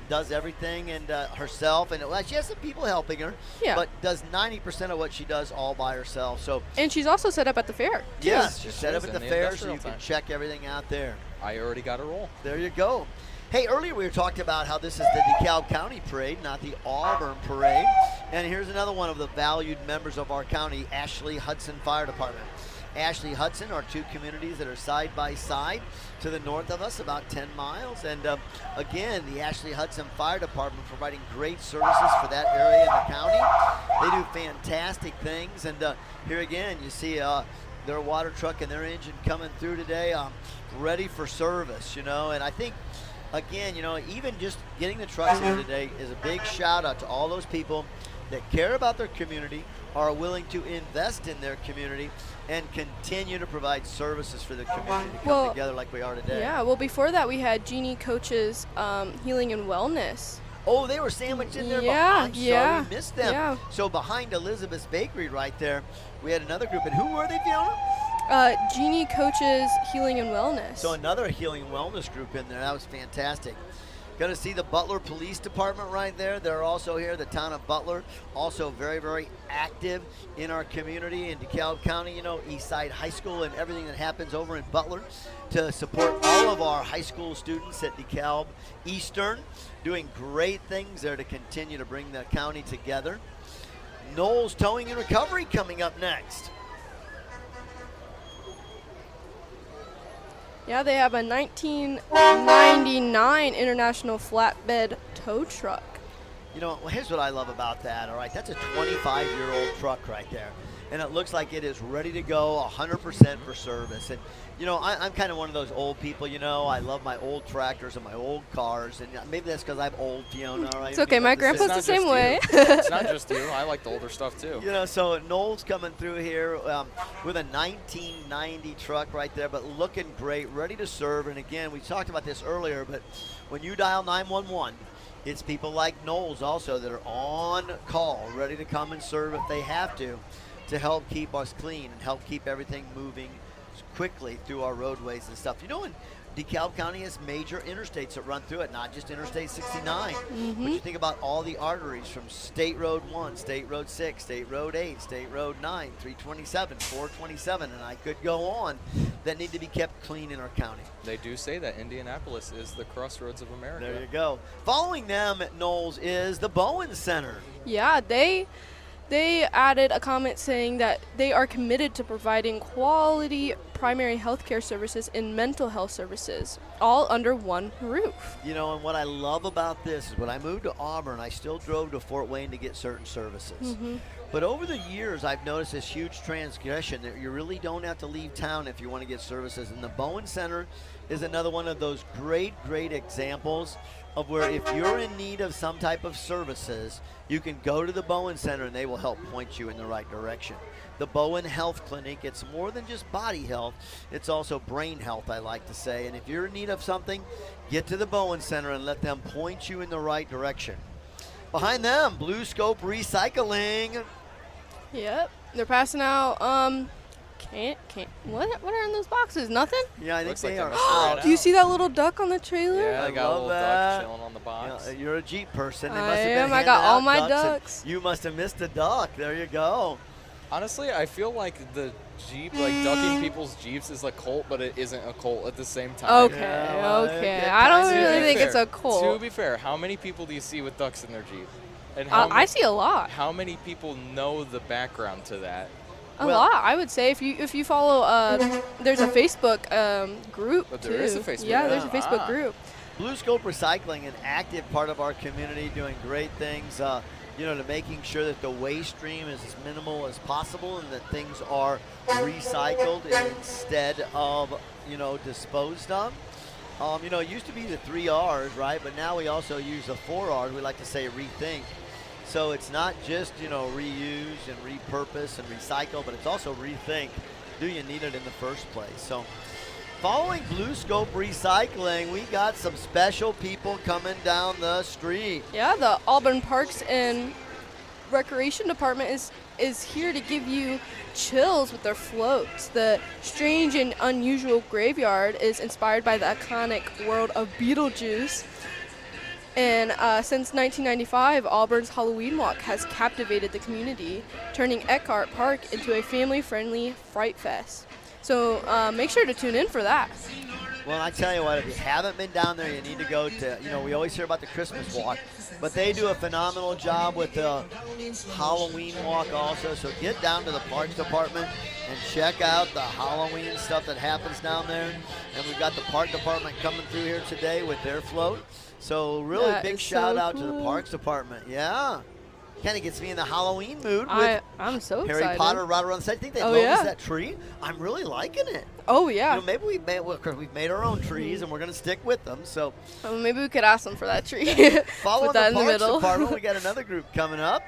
Does everything and herself, and well, she has some people helping her, but does 90% of what she does all by herself. So, and she's also set up at the fair. Yes, she's set up at in the the fair, so you industrial can check everything out there. I already got a roll. There you go. Hey, earlier we were talking about how this is the DeKalb County Parade, not the Auburn Parade. And here's another one of the valued members of our county, Ashley Hudson Fire Department. Ashley Hudson are two communities that are side by side to the north of us, about 10 miles. And again, the Ashley Hudson Fire Department providing great services for that area in the county. They do fantastic things. And here again, you see their water truck and their engine coming through today, ready for service, you know. And I think, again, you know, even just getting the trucks here today is a big shout out to all those people that care about their community, are willing to invest in their community, and continue to provide services for the community to come together like we are today. Yeah, well, before that we had Jeannie Coach's Healing and Wellness. Oh, they were sandwiched in there. I'm sorry, we missed them. Yeah. So behind Elizabeth's Bakery right there, we had another group. And who were they, Fiona? Jeannie Coach's Healing and Wellness. So another healing and wellness group in there. That was fantastic. Going to see the Butler Police Department right there. They're also here, the town of Butler, also very, very active in our community in DeKalb County, you know, Eastside High School and everything that happens over in Butler to support all of our high school students at DeKalb Eastern, doing great things there to continue to bring the county together. Knowles Towing and Recovery coming up next. Yeah, they have a 1999 International Flatbed Tow Truck. You know, well, here's what I love about that, all right? That's a 25-year-old truck right there. And it looks like it is ready to go 100% for service. And, you know, I'm kind of one of those old people, you know. I love my old tractors and my old cars. And maybe that's because I'm old, Fiona, all right? It's okay. My grandpa's the same way. It's not just you. I like the older stuff, too. You know, so Knowles coming through here with a 1990 truck right there, but looking great, ready to serve. And, again, we talked about this earlier, but when you dial 911, it's people like Knowles also that are on call, ready to come and serve if they have to help keep us clean and help keep everything moving quickly through our roadways and stuff. You know, and DeKalb County has major interstates that run through it, not just Interstate 69. But you think about all the arteries from State Road 1, State Road 6, State Road 8, State Road 9, 327, 427, and I could go on, that need to be kept clean in our county. They do say that Indianapolis is the crossroads of America. There you go. Following them at Knowles is the Bowen Center. Yeah, they added a comment saying that they are committed to providing quality primary health care services and mental health services, all under one roof. You know, and what I love about this is when I moved to Auburn, I still drove to Fort Wayne to get certain services. But over the years, I've noticed this huge transgression that you really don't have to leave town if you want to get services. And the Bowen Center is another one of those great, great examples of where if you're in need of some type of services, you can go to the Bowen Center and they will help point you in the right direction. The Bowen Health Clinic, it's more than just body health, it's also brain health, I like to say. And if you're in need of something, get to the Bowen Center and let them point you in the right direction. Behind them, Blue Scope Recycling. Yep, they're passing out Can't. What are in those boxes? Nothing? Yeah, I think Looks they like are they must have out. got Do you out. see that little duck on the trailer? Yeah, I they got a love little that. duck chilling on the box. Yeah, you're a Jeep person. They I must have been am. I handing got all out my ducks, and ducks. You must have missed a duck. There you go. Honestly, I feel like the Jeep, like ducking people's Jeeps is a cult, but it isn't a cult at the same time. Okay, Yeah, well, okay. it I don't kinda really is. think it's a To cult. be fair, how many people do you see with ducks in their Jeep? And I see a lot. how many people know the background to that? A Well- lot, I would say. If you follow, there's a Facebook group But too. there is a Facebook Yeah, there's a group. Facebook Ah. group. Blue Scope Recycling, an active part of our community, doing great things, to making sure that the waste stream is as minimal as possible and that things are recycled instead of, disposed of. It used to be the 3 R's, right? But now we also use the 4 R's. We like to say rethink. So it's not just, reuse and repurpose and recycle, but it's also rethink. Do you need it in the first place? So following Blue Scope Recycling, we got some special people coming down the street. Yeah, the Auburn Parks and Recreation Department is here to give you chills with their floats. The strange and unusual graveyard is inspired by the iconic world of Beetlejuice. And since 1995, Auburn's Halloween Walk has captivated the community, turning Eckhart Park into a family-friendly fright fest. So make sure to tune in for that. Well, I tell you what, if you haven't been down there, you need to go to, we always hear about the Christmas walk, but they do a phenomenal job with the Halloween walk also. So get down to the Parks Department and check out the Halloween stuff that happens down there. And we've got the Park Department coming through here today with their float. So really That big is shout so out to the cool. Parks Department. Yeah. Kind of gets me in the Halloween mood with I'm so Harry excited. Potter right around the side. I think they Oh, noticed yeah. that tree. I'm really liking it. Oh yeah. Maybe we've made our own trees and we're going to stick with them. So Maybe we could ask them for that tree. following Put that the in the Parks middle. Department, we got another group coming up.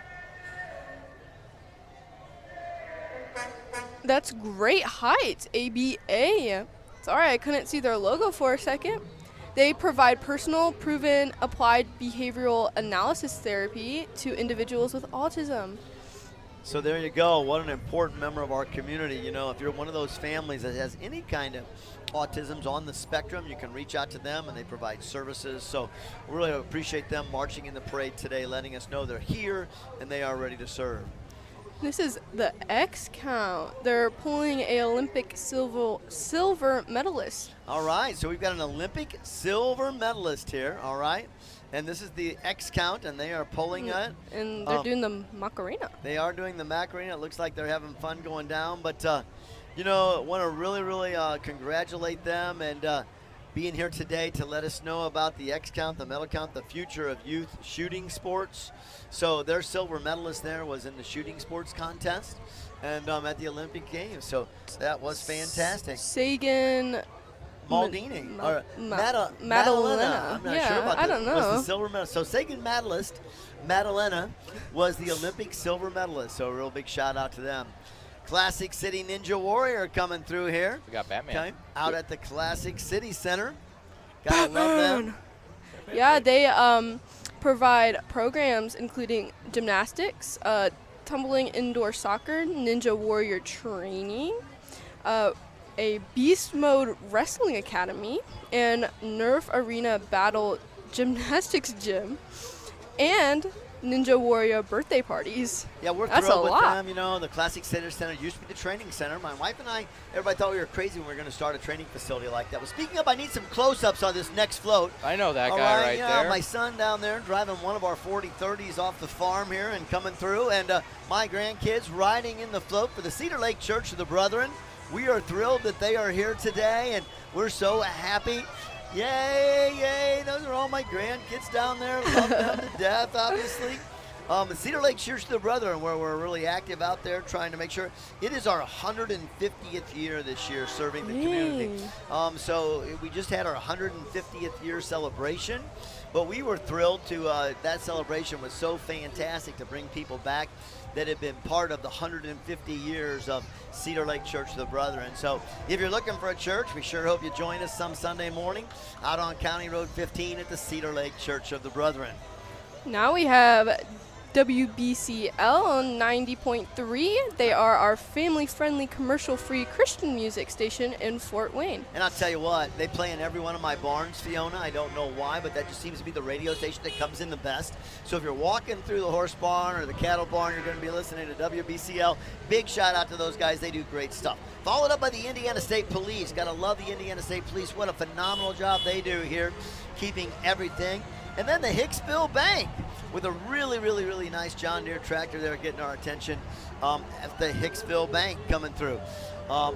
That's Great Heights, ABA. Sorry, I couldn't see their logo for a second. They provide personal, proven, applied behavioral analysis therapy to individuals with autism. So there you go. What an important member of our community. If you're one of those families that has any kind of autism's on the spectrum, you can reach out to them and they provide services. So we really appreciate them marching in the parade today, letting us know they're here and they are ready to serve. This is the X count. They're pulling a Olympic silver medalist. All right, so we've got an Olympic silver medalist here, all right? And this is the X count, and they are pulling it. And they're doing the Macarena. They are doing the Macarena. It looks like they're having fun going down. But, want to really, really congratulate them and being here today to let us know about the X count, the medal count, the future of youth shooting sports. So their silver medalist there was in the shooting sports contest and at the Olympic Games. So that was fantastic. Sagan Maldini or Madalena. Madalena. I'm not Yeah, sure about I that. don't Was the know. silver medalist. So Sagan medalist Madalena was the Olympic silver medalist. So a real big shout out to them. Classic City Ninja Warrior coming through here. We got Batman. Okay, out at the Classic City Center. Gotta love them. Yeah, they provide programs including gymnastics, tumbling indoor soccer, ninja warrior training, a beast mode wrestling academy, and Nerf Arena battle gymnastics gym, and Ninja Warrior birthday parties. Yeah, we're That's thrilled a with lot. them. The Classic Center used to be the training center. My wife and I, everybody thought we were crazy when we were going to start a training facility like that. Well, speaking of, I need some close-ups on this next float. I know that All guy right yeah, there. my son down there driving one of our 4030s off the farm here and coming through, and my grandkids riding in the float for the Cedar Lake Church of the Brethren. We are thrilled that they are here today, and we're so happy. Yay, yay. Those are all my grandkids down there. Love them to death, obviously. The Cedar Lake Church of the Brethren, where we're really active out there trying to make sure. It is our 150th year this year serving the community. So we just had our 150th year celebration, but we were thrilled to, that celebration was so fantastic to bring people back that have been part of the 150 years of Cedar Lake Church of the Brethren. So if you're looking for a church, we sure hope you join us some Sunday morning out on County Road 15 at the Cedar Lake Church of the Brethren. Now we have WBCL on 90.3. They are our family-friendly, commercial-free Christian music station in Fort Wayne. And I'll tell you what, they play in every one of my barns, Fiona. I don't know why, but that just seems to be the radio station that comes in the best. So if you're walking through the horse barn or the cattle barn, you're going to be listening to WBCL. Big shout out to those guys. They do great stuff. Followed up by the Indiana State Police. Got to love the Indiana State Police. What a phenomenal job they do here, keeping everything. And then the Hicksville Bank with a really, really, really nice John Deere tractor there getting our attention at the Hicksville Bank coming through.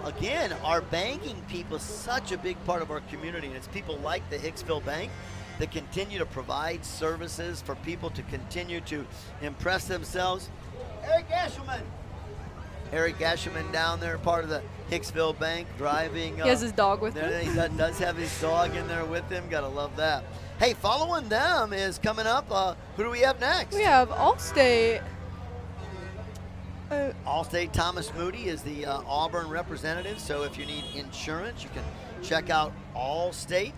Again, our banking people, such a big part of our community, and it's people like the Hicksville Bank that continue to provide services for people to continue to impress themselves. Eric Gashelman down there, part of the Hicksville Bank, driving. He has his dog with him. He does have his dog in there with him. Gotta love that. Hey, following them is coming up. Who do we have next? We have Allstate. Allstate Thomas Moody is the Auburn representative. So if you need insurance, you can check out Allstate.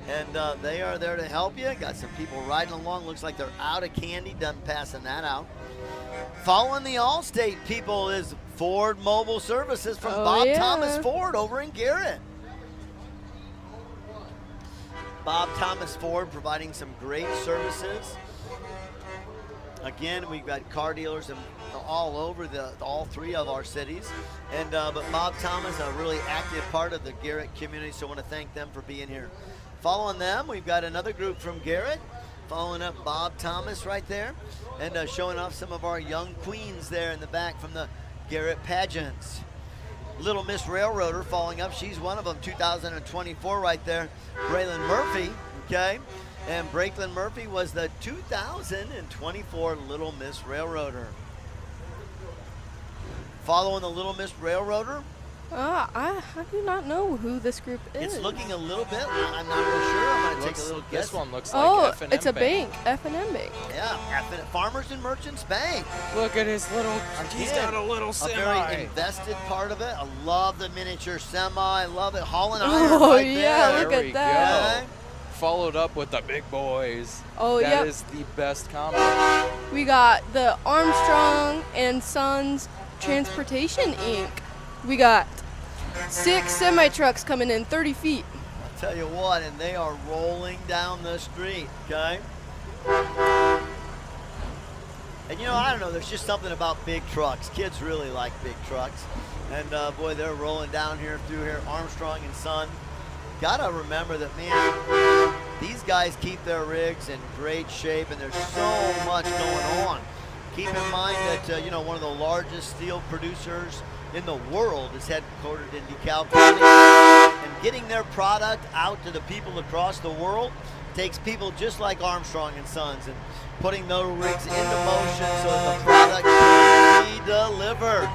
And they are there to help you. Got some people riding along. Looks like they're out of candy. Done passing that out. Following the Allstate people is Ford Mobile Services from Bob Thomas Ford over in Garrett. Bob Thomas Ford providing some great services. Again, we've got car dealers all over all three of our cities. And but Bob Thomas, a really active part of the Garrett community, so I want to thank them for being here. Following them, we've got another group from Garrett, following up Bob Thomas right there, and showing off some of our young queens there in the back from the Garrett pageants. Little Miss Railroader following up. She's one of them, 2024 right there. Braylon Murphy, okay? And Braylon Murphy was the 2024 Little Miss Railroader. Following the Little Miss Railroader. I do not know who this group is. It's looking a little bit, I'm not real sure. I'm going to take a little guess. This one looks like F&M it's a bank, F&M Bank. Yeah, Farmers and Merchants Bank. Look at his little, he's got a little semi. A very invested part of it. I love the miniature semi. I love it. hauling iron Oh, right yeah, there. look at that. Okay. Followed up with the big boys. Oh, That yep. is the best combo. We got the Armstrong and Sons Transportation Inc. We got 6 semi-trucks coming in 30 feet. I'll tell you what, and they are rolling down the street, okay? And you know, I don't know, there's just something about big trucks. Kids really like big trucks. And boy, they're rolling down here through here, Armstrong and Son. Gotta remember that, man, these guys keep their rigs in great shape, and there's so much going on. Keep in mind that, you know, one of the largest steel producers in the world is headquartered in Dekalb County, and getting their product out to the people across the world takes people just like Armstrong and Sons and putting those rigs into motion so that the product can be delivered.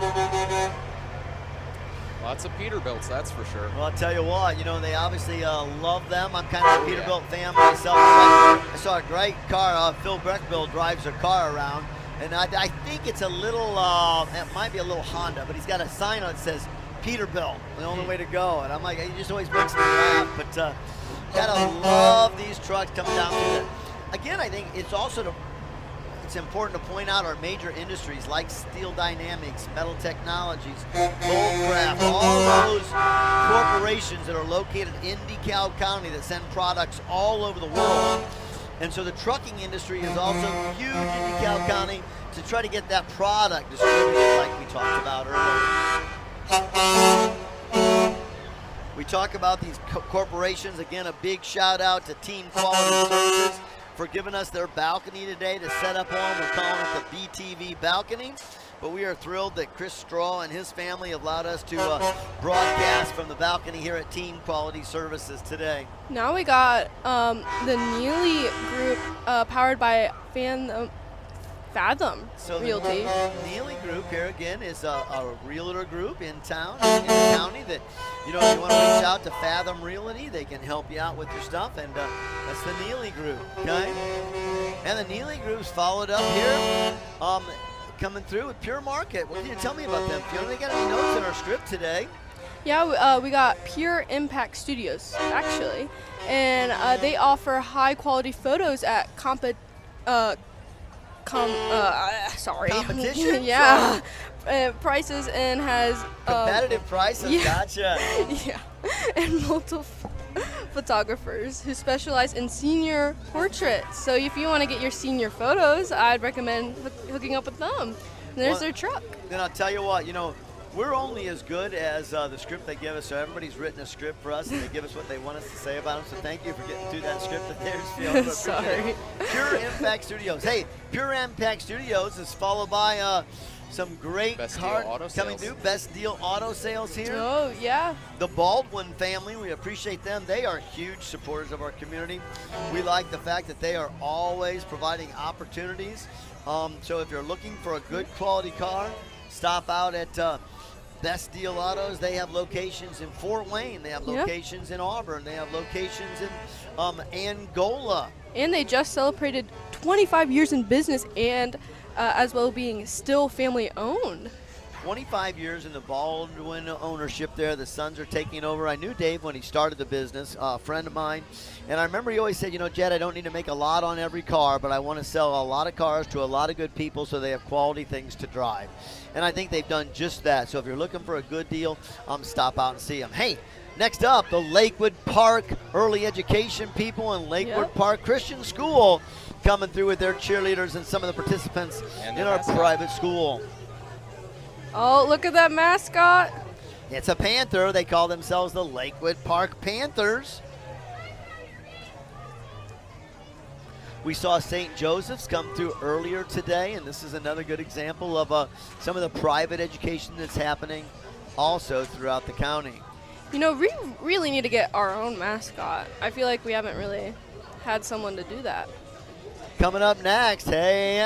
Lots of Peterbilts, that's for sure. Well, I'll tell you what, you know, they obviously love them. I'm kind of a Peterbilt fan myself. I saw a great car. Phil Breckbill drives a car around. And I think it's a little, it might be a little Honda, but he's got a sign on it that says Peterbilt, the only way to go. And I'm like, he just always makes me laugh. But gotta love these trucks coming down through there. Again, I think it's also it's important to point out our major industries like Steel Dynamics, Metal Technologies, Goldcraft, all those corporations that are located in DeKalb County that send products all over the world. And so the trucking industry is also huge in DeKalb County to try to get that product distributed like we talked about earlier. We talk about these corporations. Again, a big shout out to Team Quality Services for giving us their balcony today to set up on. We're calling it the BTV balcony. But we are thrilled that Chris Straw and his family have allowed us to broadcast from the balcony here at Team Quality Services today. Now we got the Neely Group powered by Fathom So Realty. The Neely Group here again is a realtor group in town, in the county that, you know, if you want to reach out to Fathom Realty, they can help you out with your stuff, and that's the Neely Group, okay? And the Neely Group's followed up here, coming through with Pure Market. What can you tell me about them? Fiona, they got any notes in our script today? Yeah, we got Pure Impact Studios, actually. And they offer high-quality photos at sorry. Competition? Yeah. Prices and has Competitive prices, yeah. gotcha. yeah, and multiple photographers who specialize in senior portraits. So if you want to get your senior photos, I'd recommend hooking up with them. And there's Well, their truck. Then I'll tell you what, we're only as good as the script they give us. So everybody's written a script for us, and they give us what they want us to say about them. So thank you for getting through that script of theirs, Fiona. Sorry. Pure Impact Studios. Hey, Pure Impact Studios is followed by some great Best cars Deal Auto coming Sales. through. Best Deal Auto Sales here. Oh yeah. The Baldwin family, we appreciate them. They are huge supporters of our community. We like the fact that they are always providing opportunities. So if you're looking for a good quality car, stop out at Best Deal Autos. They have locations in Fort Wayne. They have Yep. locations in Auburn. They have locations in Angola. And they just celebrated 25 years in business and as well being still family owned. 25 years in the Baldwin ownership there. The sons are taking over. I knew Dave when he started the business, a friend of mine. And I remember he always said, Jed, I don't need to make a lot on every car, but I want to sell a lot of cars to a lot of good people so they have quality things to drive. And I think they've done just that. So if you're looking for a good deal, stop out and see them. Hey, next up, the Lakewood Park Early Education people and Lakewood Yep. Park Christian School coming through with their cheerleaders and some of the participants And in their our mascot. private school. Oh, look at that mascot. It's a Panther. They call themselves the Lakewood Park Panthers. We saw St. Joseph's come through earlier today, and this is another good example of some of the private education that's happening also throughout the county. We really need to get our own mascot. I feel like we haven't really had someone to do that. Coming up next, hey,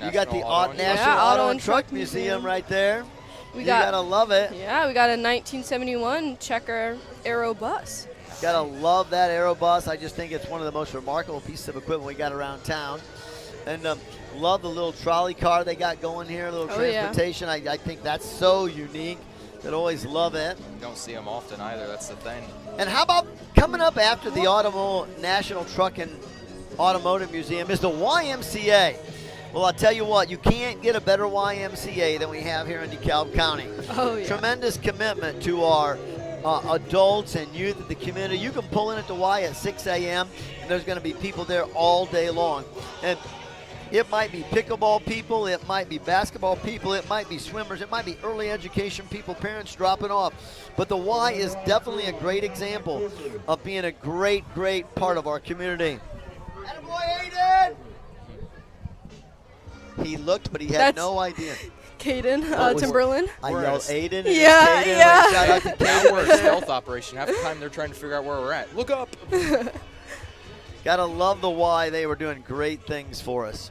you got the National Auto National Yeah, Auto and Truck Museum right there. We You got gotta love it. Yeah, we got a 1971 Checker Aero bus. Gotta love that Aero bus. I just think it's one of the most remarkable pieces of equipment we got around town. And love the little trolley car they got going here, a little Oh, yeah. transportation. I think that's so unique. That always love it. Don't see them often either. That's the thing. And how about coming up after the National Truck and Automotive Museum is the YMCA. Well, I'll tell you what, you can't get a better YMCA than we have here in DeKalb County. Oh, yeah. Tremendous commitment to our adults and youth of the community. You can pull in at the Y at 6 a.m. and there's going to be people there all day long. And it might be pickleball people, it might be basketball people, it might be swimmers, it might be early education people, parents dropping off. But the Y is definitely a great example of being a great, great part of our community. Attaboy, Aiden! He looked, but he had That's- no idea. Caden What was- Timberland. I We're yelled at Aiden and Yeah, it's Caden. yeah. Like, shout out to Now Caden. we're a stealth operation. Half the time they're trying to figure out where we're at. Look up. Gotta love the Y. They were doing great things for us.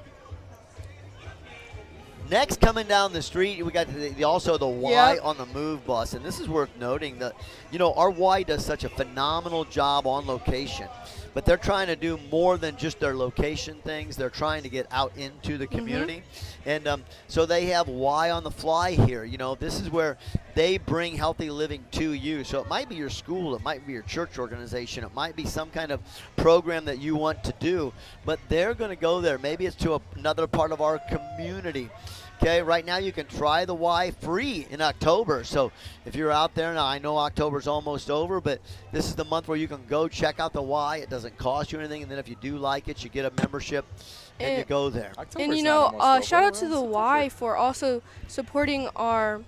Next, coming down the street, we got also the Y Yep. on the Move bus, and this is worth noting that our Y does such a phenomenal job on location, but they're trying to do more than just their location things. They're trying to get out into the community, and so they have Y on the Fly here. This is where they bring healthy living to you. So it might be your school, it might be your church organization, it might be some kind of program that you want to do, but they're going to go there. Maybe it's to another part of our community. Okay, right now you can try the Y free in October. So if you're out there, now I know October's almost over, but this is the month where you can go check out the Y. It doesn't cost you anything, and then if you do like it, you get a membership and you go there. October's And not almost over. shout out We're to on the September Y 5th. for also supporting our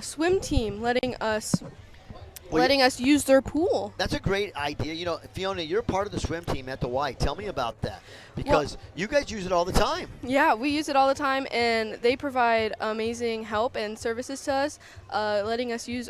swim team, letting us use their pool. That's a great idea. Fiona, you're part of the swim team at the Y. Tell me about that, because you guys use it all the time. Yeah, we use it all the time, and they provide amazing help and services to us, letting us use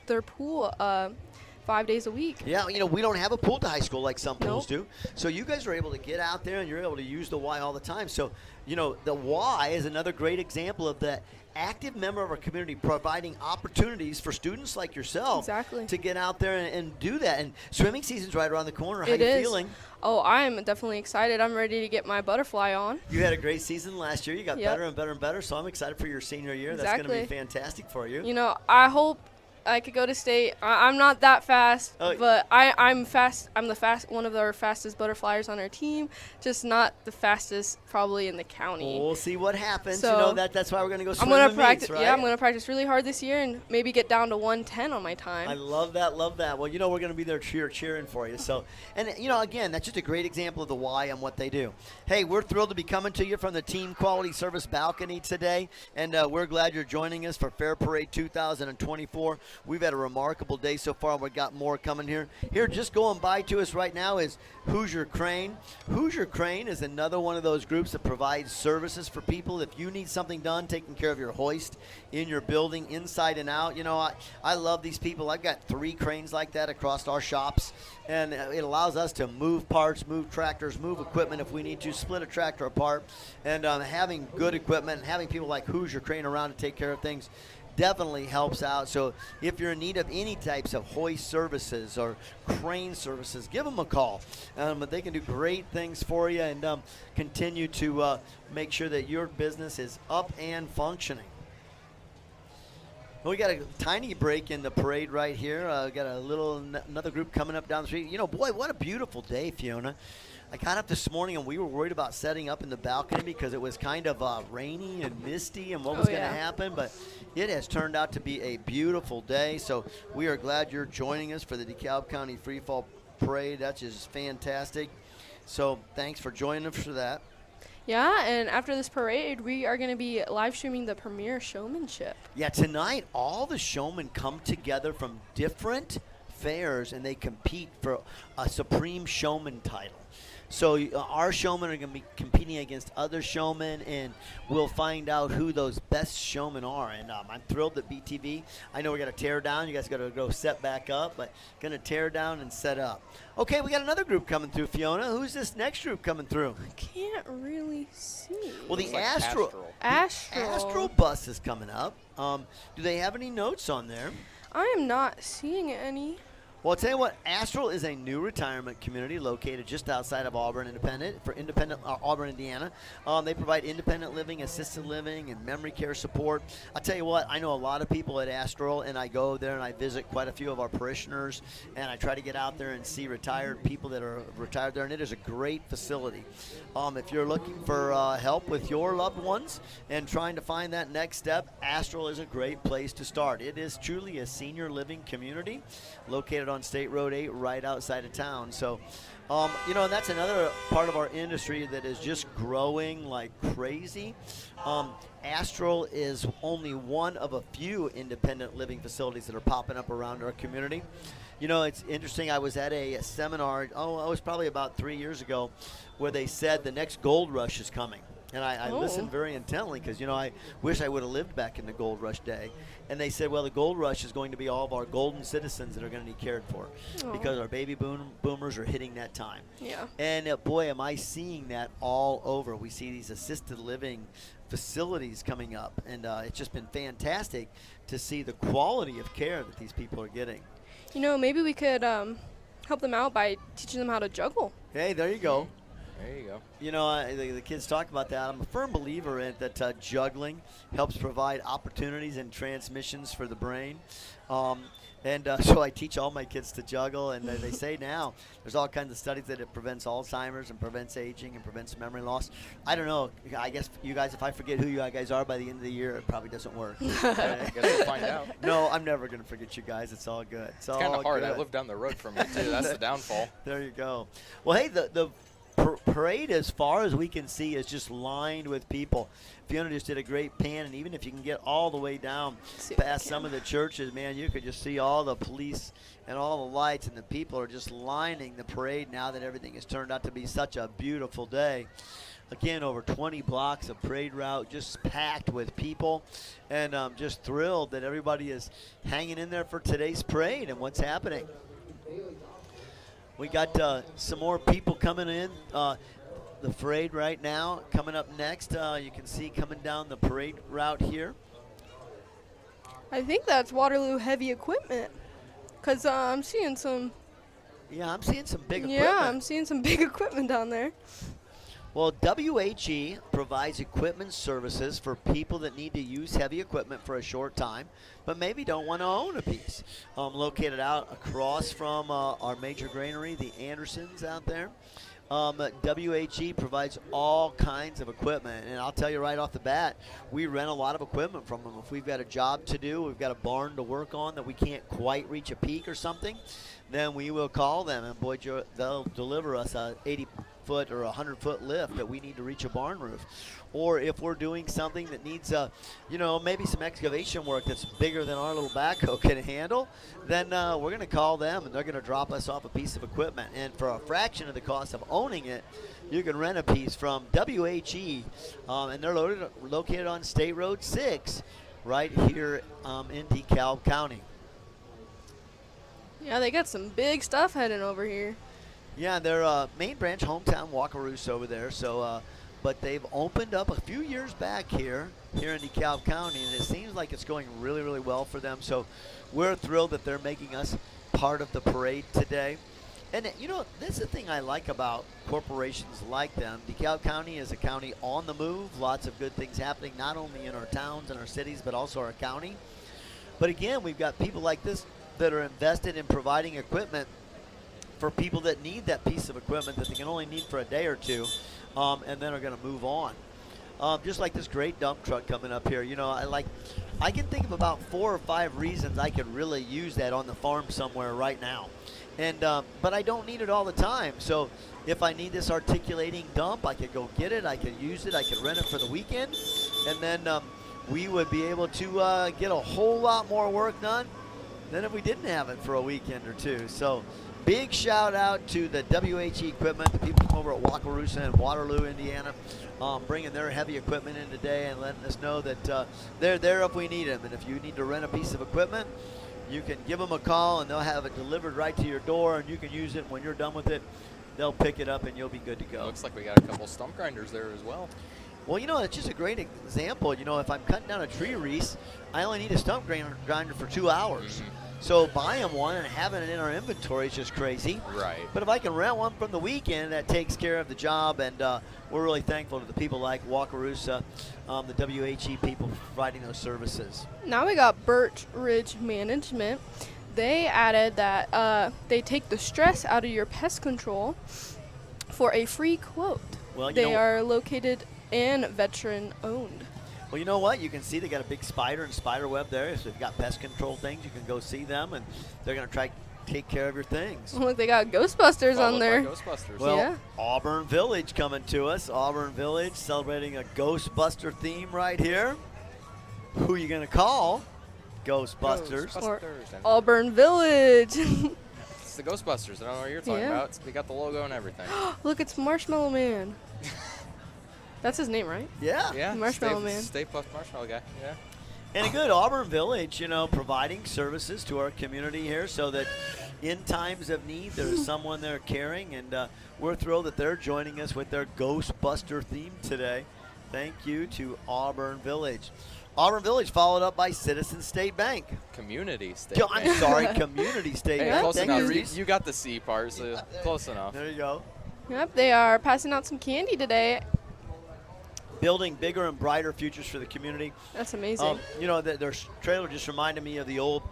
their pool 5 days a week. Yeah, we don't have a pool at the high school like some pools Nope. do. So you guys are able to get out there and you're able to use the Y all the time. So, the Y is another great example of that active member of our community providing opportunities for students like yourself Exactly. to get out there and do that. And swimming season's right around the corner. How It you is. feeling? Oh, I'm definitely excited. I'm ready to get my butterfly on. You had a great season last year. You got Yep. better and better and better. So I'm excited for your senior year. That's going to be Exactly. fantastic for you. I hope I could go to state. I'm not that fast, Oh. but I'm fast. I'm one of our fastest butterflyers on our team, just not the fastest probably in the county. We'll see what happens. So, that's why we're going to go I'm swim gonna the practice. meets, right? Yeah, I'm gonna practice really hard this year and maybe get down to 110 on my I time. love that, love that. Well, we're going to be there cheering for you. So, and again, that's just a great example of the why and what they do. Hey, we're thrilled to be coming to you from the Team Quality Service balcony today, and we're glad you're joining us for Fair Parade 2024. We've had a remarkable day so far. We've got more coming here. Here, just going by to us right now is Hoosier Crane. Hoosier Crane is another one of those groups that provides services for people. If you need something done, taking care of your hoist in your building, inside and out, I love these people. I've got 3 cranes like that across our shops, and it allows us to move parts, move tractors, move equipment if we need to, split a tractor apart, and having good equipment and having people like Hoosier Crane around to take care of things definitely helps out. So if you're in need of any types of hoist services or crane services, give them a call. They can do great things for you and continue to make sure that your business is up and functioning. Well, we got a tiny break in the parade right here. We got another group coming up down the street. Boy, what a beautiful day, Fiona. I got up this morning and we were worried about setting up in the balcony because it was kind of rainy and misty and what was going to happen, but it has turned out to be a beautiful day. So we are glad you're joining us for the DeKalb County Free Fall Parade. That's just fantastic. So thanks for joining us for that. Yeah, and after this parade, we are going to be live streaming the premiere showmanship. Yeah, tonight all the showmen come together from different fairs and they compete for a Supreme Showman title. So our showmen are going to be competing against other showmen, and we'll find out who those best showmen are. And I'm thrilled that BTV, I know we got to tear down. You guys got to go set back up, but going to tear down and set up. Okay, we got another group coming through, Fiona. Who's this next group coming through? I can't really see. Well, the Like Astral bus is coming up. Do they have any notes on there? I am not seeing any. Well, I'll tell you what, Astral is a new retirement community located just outside of Auburn, Auburn, Indiana. They provide independent living, assisted living, and memory care support. I'll tell you what, I know a lot of people at Astral, and I go there and I visit quite a few of our parishioners, and I try to get out there and see retired people that are retired there, and it is a great facility. If you're looking for help with your loved ones and trying to find that next step, Astral is a great place to start. It is truly a senior living community located on State Road 8 right outside of town. So, and that's another part of our industry that is just growing like crazy. Astral is only one of a few independent living facilities that are popping up around our community. It's interesting. I was at a seminar, it was probably about 3 years ago, where they said the next gold rush is coming. And I listened very intently because, I wish I would have lived back in the gold rush day. And they said, well, the gold rush is going to be all of our golden citizens that are going to be cared for because our baby boomers are hitting that time. Yeah. And boy, am I seeing that all over. We see these assisted living facilities coming up. And it's just been fantastic to see the quality of care that these people are getting. Maybe we could help them out by teaching them how to juggle. Hey, there you go. There you go. The kids talk about that. I'm a firm believer in that juggling helps provide opportunities and transmissions for the brain. So I teach all my kids to juggle, and they say now there's all kinds of studies that it prevents Alzheimer's and prevents aging and prevents memory loss. I don't know. I guess you guys, if I forget who you guys are by the end of the year, it probably doesn't work. I guess we'll find out. No, I'm never going to forget you guys. It's all good. It's kind of hard. good. I live down the road from you, too. That's the downfall. There you go. Well, hey, the parade, as far as we can see, is just lined with people. Fiona just did a great pan, and even if you can get all the way down past some of the churches, man, you could just see all the police and all the lights, and the people are just lining the parade now that everything has turned out to be such a beautiful day. Again, over 20 blocks of parade route just packed with people, and I'm just thrilled that everybody is hanging in there for today's parade and what's happening. We got some more people coming in the parade right now. Coming up next, you can see coming down the parade route here. I think that's Waterloo Heavy Equipment, because I'm seeing some. Yeah, I'm seeing some big equipment. Yeah, I'm seeing some big equipment down there. Well, WHE provides equipment services for people that need to use heavy equipment for a short time, but maybe don't want to own a piece. Located out across from our major granary, the Andersons out there. WHE provides all kinds of equipment, and I'll tell you right off the bat, we rent a lot of equipment from them. If we've got a job to do, we've got a barn to work on that we can't quite reach a peak or something, then we will call them, and boy, they'll deliver us a 80-foot or 100-foot lift that we need to reach a barn roof. Or if we're doing something that needs, maybe some excavation work that's bigger than our little backhoe can handle, then we're going to call them, and they're going to drop us off a piece of equipment. And for a fraction of the cost of owning it, you can rent a piece from WHE, and they're located on State Road 6 right here in DeKalb County. Yeah, they got some big stuff heading over here. Yeah, their main branch, hometown Wakarusa over there. So, but they've opened up a few years back here in DeKalb County, and it seems like it's going really, really well for them. So, we're thrilled that they're making us part of the parade today. And that's the thing I like about corporations like them. DeKalb County is a county on the move. Lots of good things happening, not only in our towns and our cities, but also our county. But again, we've got people like this that are invested in providing equipment for people that need that piece of equipment that they can only need for a day or two, and then are going to move on. Just like this great dump truck coming up here. I can think of about 4 or 5 reasons I could really use that on the farm somewhere right now. And but I don't need it all the time. So if I need this articulating dump, I could go get it. I could use it. I could rent it for the weekend, and then we would be able to get a whole lot more work done than if we didn't have it for a weekend or two. So big shout out to the WHE equipment, the people from over at Wakarusa and Waterloo, Indiana, bringing their heavy equipment in today and letting us know that they're there if we need them. And if you need to rent a piece of equipment, you can give them a call and they'll have it delivered right to your door, and you can use it. When you're done with it, they'll pick it up and you'll be good to go. Looks like we got a couple stump grinders there as well. Well, it's just a great example. If I'm cutting down a tree wreath, I only need a stump grinder for 2 hours. Mm-hmm. So buying one and having it in our inventory is just crazy. Right. But if I can rent one from the weekend, that takes care of the job, and we're really thankful to the people like Wakarusa, the WHE people providing those services. Now we got Birch Ridge Management. They added that they take the stress out of your pest control for a free quote. Well, they are located and veteran owned. Well, you know what? You can see they got a big spider and spider web there. So if you've got pest control things, you can go see them, and they're going to try to take care of your things. Look, they got Ghostbusters on there. Ghostbusters. Well, yeah. Auburn Village coming to us. Auburn Village celebrating a Ghostbuster theme right here. Who are you going to call? Ghostbusters. Or Auburn Village. It's the Ghostbusters. I don't know what you're talking about. They got the logo and everything. Look, it's Marshmallow Man. That's his name, right? Yeah. Yeah. Marshmallow Man. Stay Puft Marshmallow guy. Yeah. And a good Auburn Village, providing services to our community here so that in times of need there's someone there caring, and we're thrilled that they're joining us with their Ghostbuster theme today. Thank you to Auburn Village. Auburn Village followed up by Citizen State Bank. Community State Bank. I'm sorry, Community State Hey, Bank. close Thank enough. you, Reese. You got the C part, so close enough. There you go. Yep, they are passing out some candy today. Building bigger and brighter futures for the community. That's amazing. Their trailer just reminded me of the old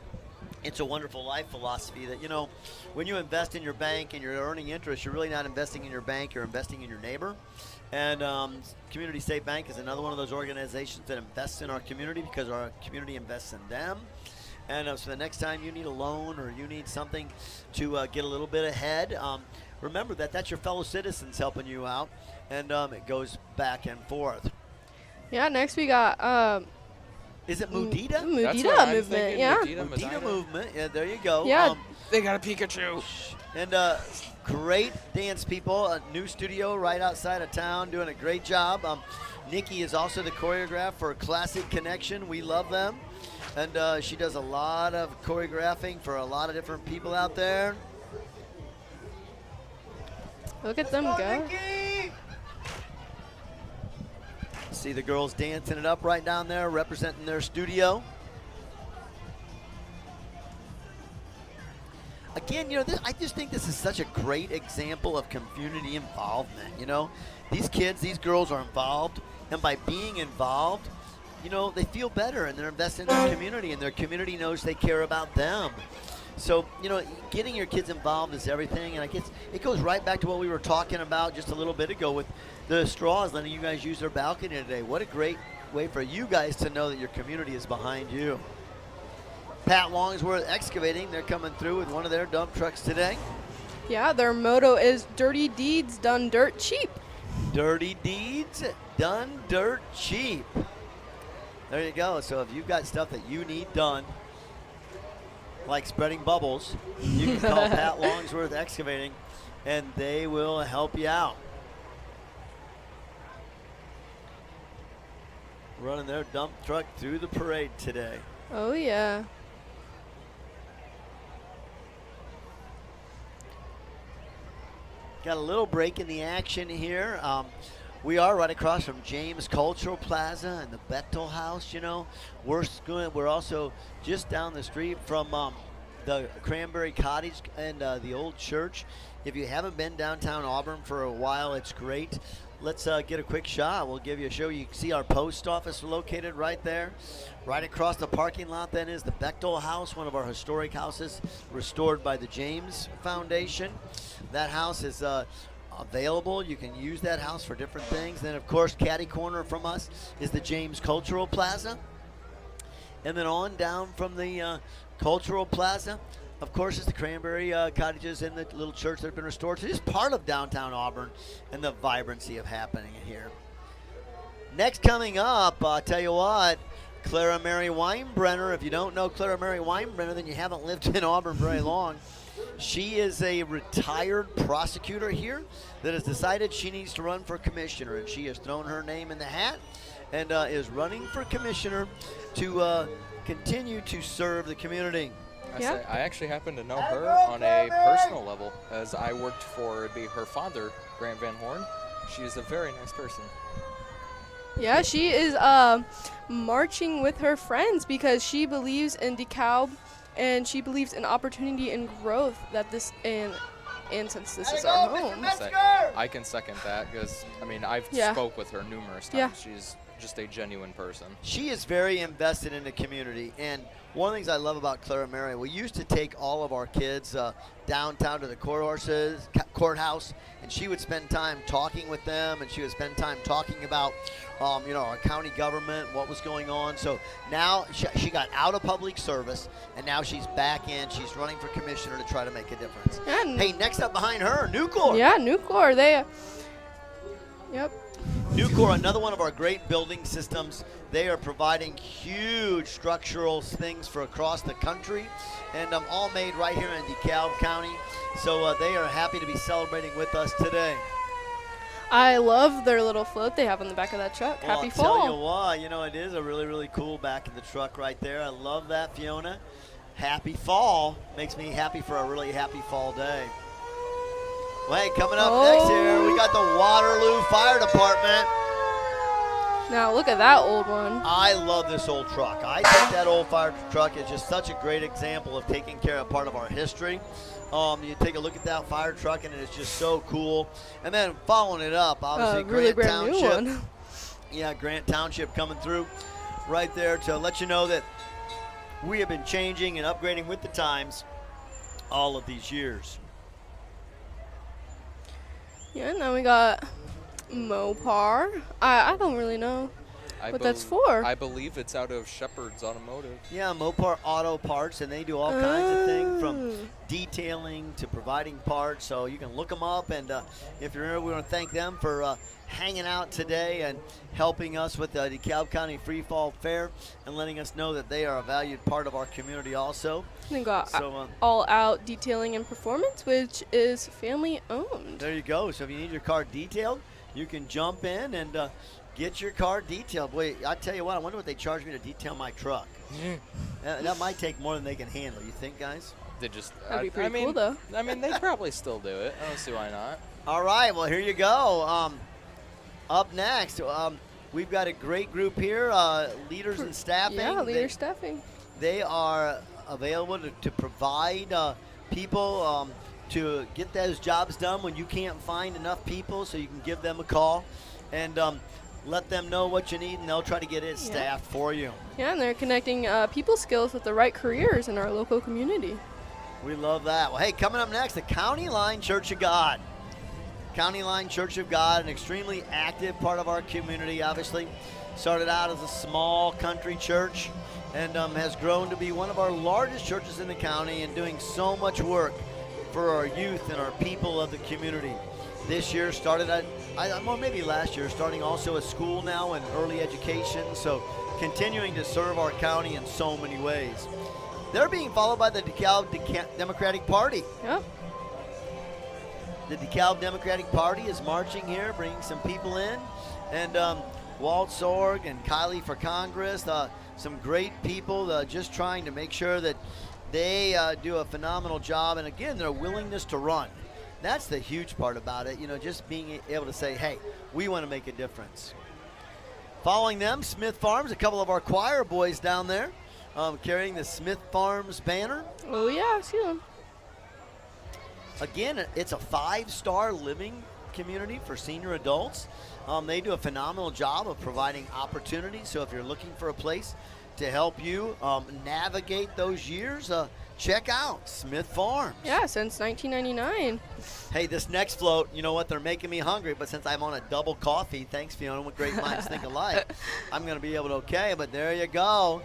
It's a Wonderful Life philosophy that, when you invest in your bank and you're earning interest, you're really not investing in your bank, you're investing in your neighbor. And Community State Bank is another one of those organizations that invests in our community because our community invests in them. And so the next time you need a loan or you need something to get a little bit ahead, remember that that's your fellow citizens helping you out, and it goes back and forth. Yeah, next we got Is it Mudita? Mudita movement, thinking, yeah. Mudita movement. Yeah, there you go. Yeah. They got a Pikachu. And great dance people. A new studio right outside of town, doing a great job. Nikki is also the choreographer for Classic Connection. We love them. And she does a lot of choreographing for a lot of different people out there. Look at them go. Nikki! See the girls dancing it up right down there, representing their studio. again, you know, I just think this is such a great example of community involvement. You know, these kids, these girls are involved, and by being involved, you know, they feel better and they're invested in their community, and their community knows they care about them. So, you know, getting your kids involved is everything, and I guess it goes right back to what we were talking about just a little bit ago with the straws, letting you guys use their balcony today. What a great way for you guys to know that your community is behind you. Pat Longsworth Excavating, they're coming through with one of their dump trucks today. Yeah, their motto is dirty deeds done dirt cheap. Dirty deeds done dirt cheap. There you go. So if you've got stuff that you need done, like spreading bubbles, you can call Pat Longsworth Excavating, and they will help you out. Running their dump truck through the parade today. Oh, yeah. Got a little break in the action here. We are right across from James Cultural Plaza and the Bechtel House. You know, we're also just down the street from the Cranberry Cottage and the old church. If you haven't been downtown Auburn for a while, it's great. Let's get a quick shot. We'll give you a show. You can see our post office located right there. Right across the parking lot then is the Bechtel House, one of our historic houses restored by the James Foundation. That house is available. You can use that house for different things. Then, of course, catty corner from us is the James Cultural Plaza. And then on down from the Cultural Plaza, of course, is the Cranberry Cottages and the little church that have been restored. So it's part of downtown Auburn and the vibrancy of happening here. Next coming up, I'll tell you what, Clara Mary Weinbrenner. If you don't know Clara Mary Weinbrenner, then you haven't lived in Auburn very long. She is a retired prosecutor here that has decided she needs to run for commissioner, and she has thrown her name in the hat and is running for commissioner to continue to serve the community. I actually happen to know her on a personal level, as I worked for her father, Grant Van Horn. She is a very nice person. Yeah, she is marching with her friends because she believes in Dekalb, and she believes in opportunity and growth that this and since this is our home. I can second that because, I mean, I've spoke with her numerous times. Yeah. She's just a genuine person. She is very invested in the community, and one of the things I love about Clara Mary, we used to take all of our kids downtown to the courthouse, and she would spend time talking with them, and she would spend time talking about you know, our county government, what was going on. So now she got out of public service, and now she's back in. She's running for commissioner to try to make a difference. Yeah, hey, next up behind her, Nucor. Yeah, Nucor. Yep. Nucor, another one of our great building systems. They are providing huge structural things for across the country, and all made right here in DeKalb County. So they are happy to be celebrating with us today. I love their little float they have on the back of that truck. Well, Happy I'll fall. tell you what, you know, it is a really, really cool back of the truck right there. I love that, Fiona. Happy fall. Makes me happy for a really happy fall day. Well, hey, coming up next here, we got the Waterloo Fire Department. Now look at that old one. I love this old truck. I think that old fire truck is just such a great example of taking care of part of our history. You take a look at that fire truck, and it's just so cool. And then following it up, obviously, really Grant brand new Township. one. Yeah, Grant Township coming through right there to let you know that we have been changing and upgrading with the times all of these years. Yeah, now we got Mopar. I don't really know what that's for. I believe it's out of Shepherd's Automotive. Yeah, Mopar Auto Parts, and they do all kinds of things from detailing to providing parts. So you can look them up, and if you're here, we want to thank them for hanging out today and helping us with the DeKalb County Free Fall Fair and letting us know that they are a valued part of our community also. We got All Out Detailing and Performance, which is family owned. There you go. So if you need your car detailed, you can jump in and get your car detailed. Boy, I tell you what, I wonder what they charge me to detail my truck. That might take more than they can handle. You think, guys? They just. That'd be pretty cool, though. I mean, they probably still do it. I don't see why not. All right. Well, here you go. Up next, we've got a great group here, leaders and staffing. Yeah, leader staffing. They are available to provide people to get those jobs done when you can't find enough people, so you can give them a call and let them know what you need, and they'll try to get it staffed for you. Yeah, and they're connecting people skills with the right careers in our local community. We love that. Well, hey, coming up next, the County Line Church of God. County Line Church of God, an extremely active part of our community, obviously. Started out as a small country church and has grown to be one of our largest churches in the county and doing so much work for our youth and our people of the community. This year started at, well, maybe last year, starting also a school now and early education, so continuing to serve our county in so many ways. They're being followed by the Dekalb Democratic Party. Yep. The Dekalb Democratic Party is marching here, bringing some people in, and Walt Sorg and Kylie for Congress, some great people just trying to make sure that they do a phenomenal job, and again, their willingness to run. That's the huge part about it, just being able to say, hey, we want to make a difference. Following them, Smith Farms, a couple of our choir boys down there carrying the Smith Farms banner. Oh, yeah, I see them. Again, it's a 5-star living community for senior adults. They do a phenomenal job of providing opportunities, so if you're looking for a place to help you navigate those years, check out Smith Farms. Yeah, since 1999. Hey, this next float, you know what? They're making me hungry, but since I'm on a double coffee, thanks, Fiona, with great minds think alike, I'm going to be able to okay, but there you go.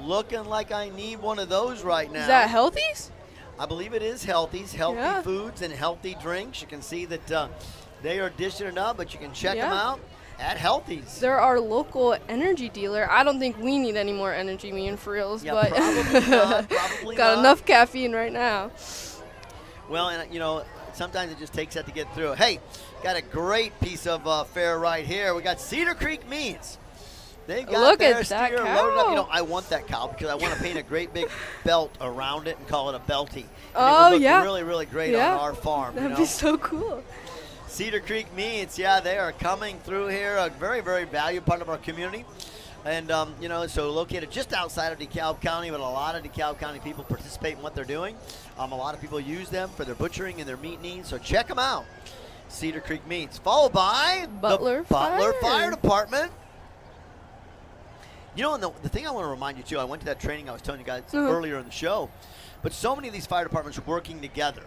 Looking like I need one of those right now. Is that Healthies? I believe it is Healthies, healthy Yeah. foods and healthy drinks. You can see that they are dishing it up, but you can check them out at Healthies. They're our local energy dealer. I don't think we need any more energy, me and Friels, Yeah, but probably not, probably got not. enough caffeine right now. Well, and sometimes it just takes that to get through. Hey, got a great piece of fare right here. We got Cedar Creek Meats. They've got Look their at that steer cow. loaded up. I want that cow because I want to paint a great big belt around it and call it a belty. And Oh, it would look yeah. really, really great Yeah. on our farm. That'd be so cool. Cedar Creek Meats, yeah, they are coming through here, a very, very valued part of our community. And, so located just outside of DeKalb County, but a lot of DeKalb County people participate in what they're doing. A lot of people use them for their butchering and their meat needs, so check them out. Cedar Creek Meats, followed by Butler the Butler Fire. Fire Department. And the thing I want to remind you, too, I went to that training I was telling you guys earlier in the show, but so many of these fire departments are working together.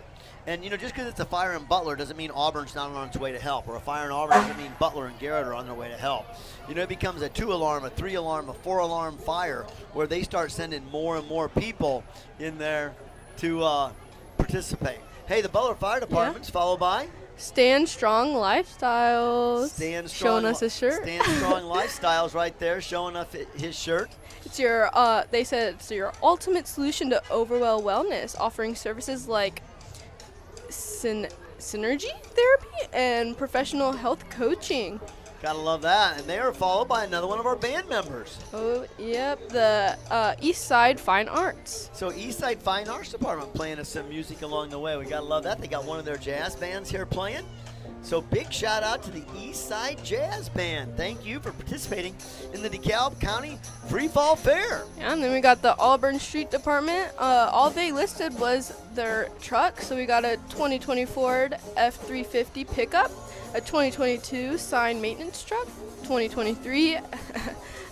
And, just because it's a fire in Butler doesn't mean Auburn's not on its way to help, or a fire in Auburn doesn't mean Butler and Garrett are on their way to help. It becomes a 2-alarm, a 3-alarm, a 4-alarm fire where they start sending more and more people in there to participate. Hey, the Butler Fire Department's followed by Stand Strong Lifestyles. Stand Strong. Showing us his shirt. Stand Strong Lifestyles right there, showing us his shirt. It's your, they said it's your ultimate solution to overwhelm wellness, offering services like synergy therapy and professional health coaching. Gotta love that. And they are followed by another one of our band members. Oh, yep, the East Side Fine Arts. So Eastside Fine Arts Department playing us some music along the way. We gotta love that. They got one of their jazz bands here playing. So big shout out to the Eastside Jazz Band. Thank you for participating in the DeKalb County Free Fall Fair. Yeah, and then we got the Auburn Street Department. All they listed was their truck. So we got a 2020 Ford F350 pickup, a 2022 sign maintenance truck, 2023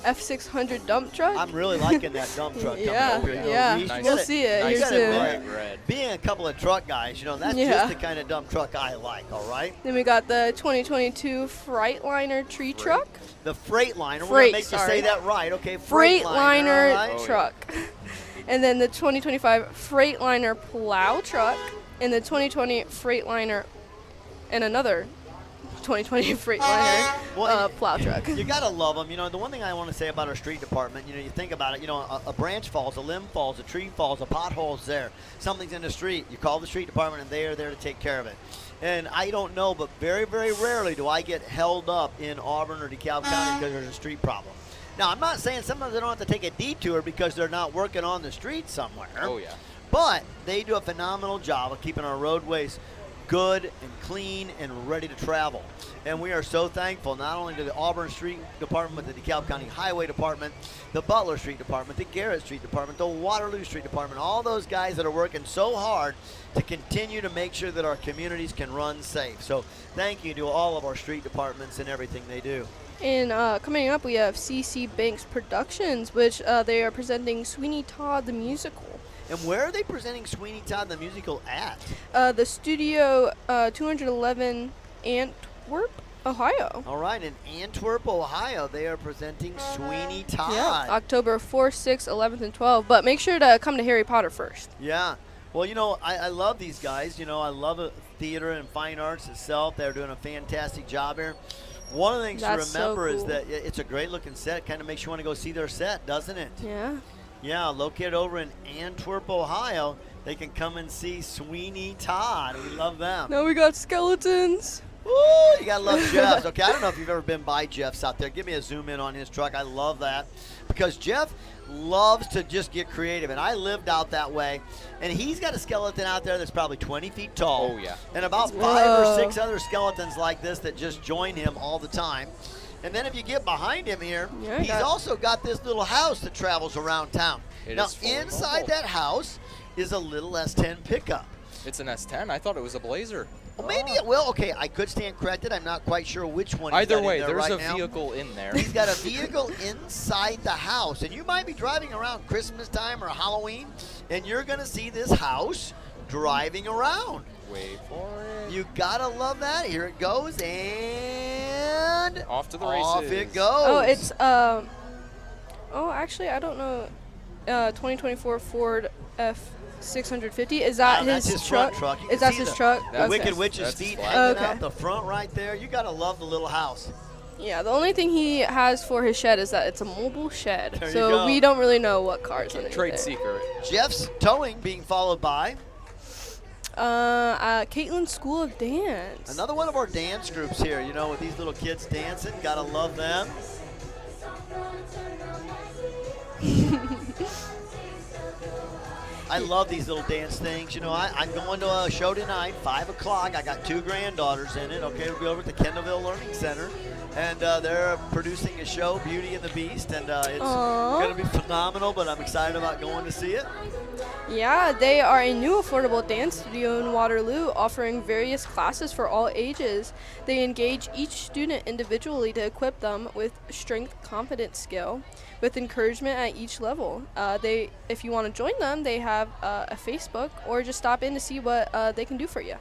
F600 dump truck. I'm really liking that dump truck coming Yeah, over here. yeah. Reese, Nice. you We'll gotta- see it you here gotta soon. admit, Bright red. being a couple of truck guys, that's Yeah. just the kind of dump truck I like, all right? Then we got the 2022 Freightliner tree truck. The Freightliner. We're going Freight, to make you sorry. say that right. Okay, Freightliner all right? Oh, yeah. truck. And then the 2025 Freightliner plow truck, and the 2020 Freightliner, and another 2020 Freightliner Well, plow truck. You got to love them. The one thing I want to say about our street department, you think about it, a branch falls, a limb falls, a tree falls, a pothole's there, something's in the street. You call the street department, and they are there to take care of it. And I don't know, but very, very rarely do I get held up in Auburn or DeKalb County because there's a street problem. Now, I'm not saying sometimes they don't have to take a detour because they're not working on the street somewhere. Oh, yeah. But they do a phenomenal job of keeping our roadways good and clean and ready to travel. And we are so thankful not only to the Auburn Street Department, but the DeKalb County Highway Department, the Butler Street Department, the Garrett Street Department, the Waterloo Street Department, all those guys that are working so hard to continue to make sure that our communities can run safe. So thank you to all of our street departments and everything they do. And coming up, we have CC Banks Productions, which they are presenting Sweeney Todd the musical. And where are they presenting Sweeney Todd the musical at? The Studio 211 Antwerp, Ohio. All right, in Antwerp, Ohio, they are presenting Sweeney Todd. Yeah, October 4th, 6th, 11th, and 12th. But make sure to come to Harry Potter first. Yeah. Well, you know, I love these guys. You know, I love theater and fine arts itself. They're doing a fantastic job here. One of the things That's to remember so is cool. that it's a great-looking set. Kind of makes you want to go see their set, doesn't it? Yeah. Yeah, located over in Antwerp, Ohio. They can come and see Sweeney Todd. We love them. Now we got skeletons. Woo, you gotta love Jeff's. Okay, I don't know if you've ever been by Jeff's out there. Give me a zoom in on his truck. I love that because Jeff loves to just get creative, and I lived out that way. And he's got a skeleton out there that's probably 20 feet tall. Oh, yeah. And about 5 Whoa. or 6 other skeletons like this that just join him all the time. And then if you get behind him here, Yeah, he's also got this little house that travels around town. It Now, is fully inside mobile. that house is a little S10 pickup. It's an S10. I thought it was a Blazer. Well, maybe it will. Okay, I could stand corrected. I'm not quite sure which one. He's Either got in way, there there's right a now. vehicle in there. He's got a vehicle inside the house, and you might be driving around Christmas time or Halloween, and you're going to see this house driving around. Wait for it. You gotta love that. Here it goes, and Off to the off races. it goes. Oh, it's oh, actually, I don't know. 2024 Ford F650. Is that that's his front truck. You can Is that see his the- truck? The That's- Wicked Witch's that's feet flat. hanging Okay. out the front right there. You gotta love the little house. Yeah, the only thing he has for his shed is that it's a mobile shed. There you So go. we don't really know what cars are Trade there. secret. Jeff's towing being followed by Caitlin's School of Dance. another one of our dance groups here. You know, with these little kids dancing, gotta love them. I love these little dance things. You know, I'm going to a show tonight, 5 o'clock. I got 2 granddaughters in it. Okay, we'll be over at the Kendallville Learning Center. And they're producing a show, Beauty and the Beast. And it's Aw. going to be phenomenal, but I'm excited about going to see it. Yeah, they are a new affordable dance studio in Waterloo offering various classes for all ages. They engage each student individually to equip them with strength, confidence, skill, with encouragement at each level. If you want to join them, they have a Facebook, or just stop in to see what they can do for you.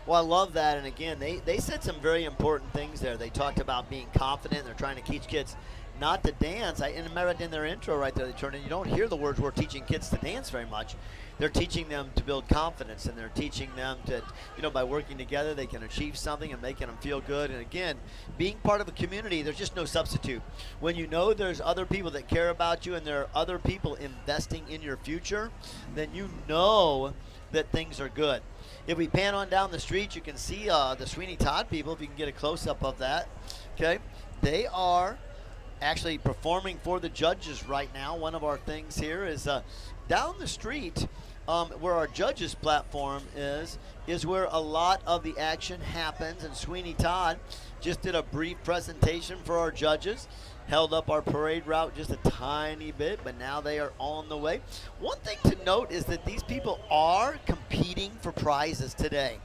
Well, I love that. And again, they said some very important things there. They talked about being confident. They're trying to teach kids not to dance. And remember in their intro right there, they turned in. You don't hear the words we're teaching kids to dance very much. They're teaching them to build confidence, and they're teaching them to, you know, by working together, they can achieve something and making them feel good. And again, being part of a community, there's just no substitute. When you know there's other people that care about you and there are other people investing in your future, then you know that things are good. If we pan on down the street, you can see the Sweeney Todd people, if you can get a close-up of that. Okay, they are actually performing for the judges right now. One of our things here is down the street where our judges platform is where a lot of the action happens. And Sweeney Todd just did a brief presentation for our judges, held up our parade route just a tiny bit, but now they are on the way. One thing to note is that these people are competing for prizes today.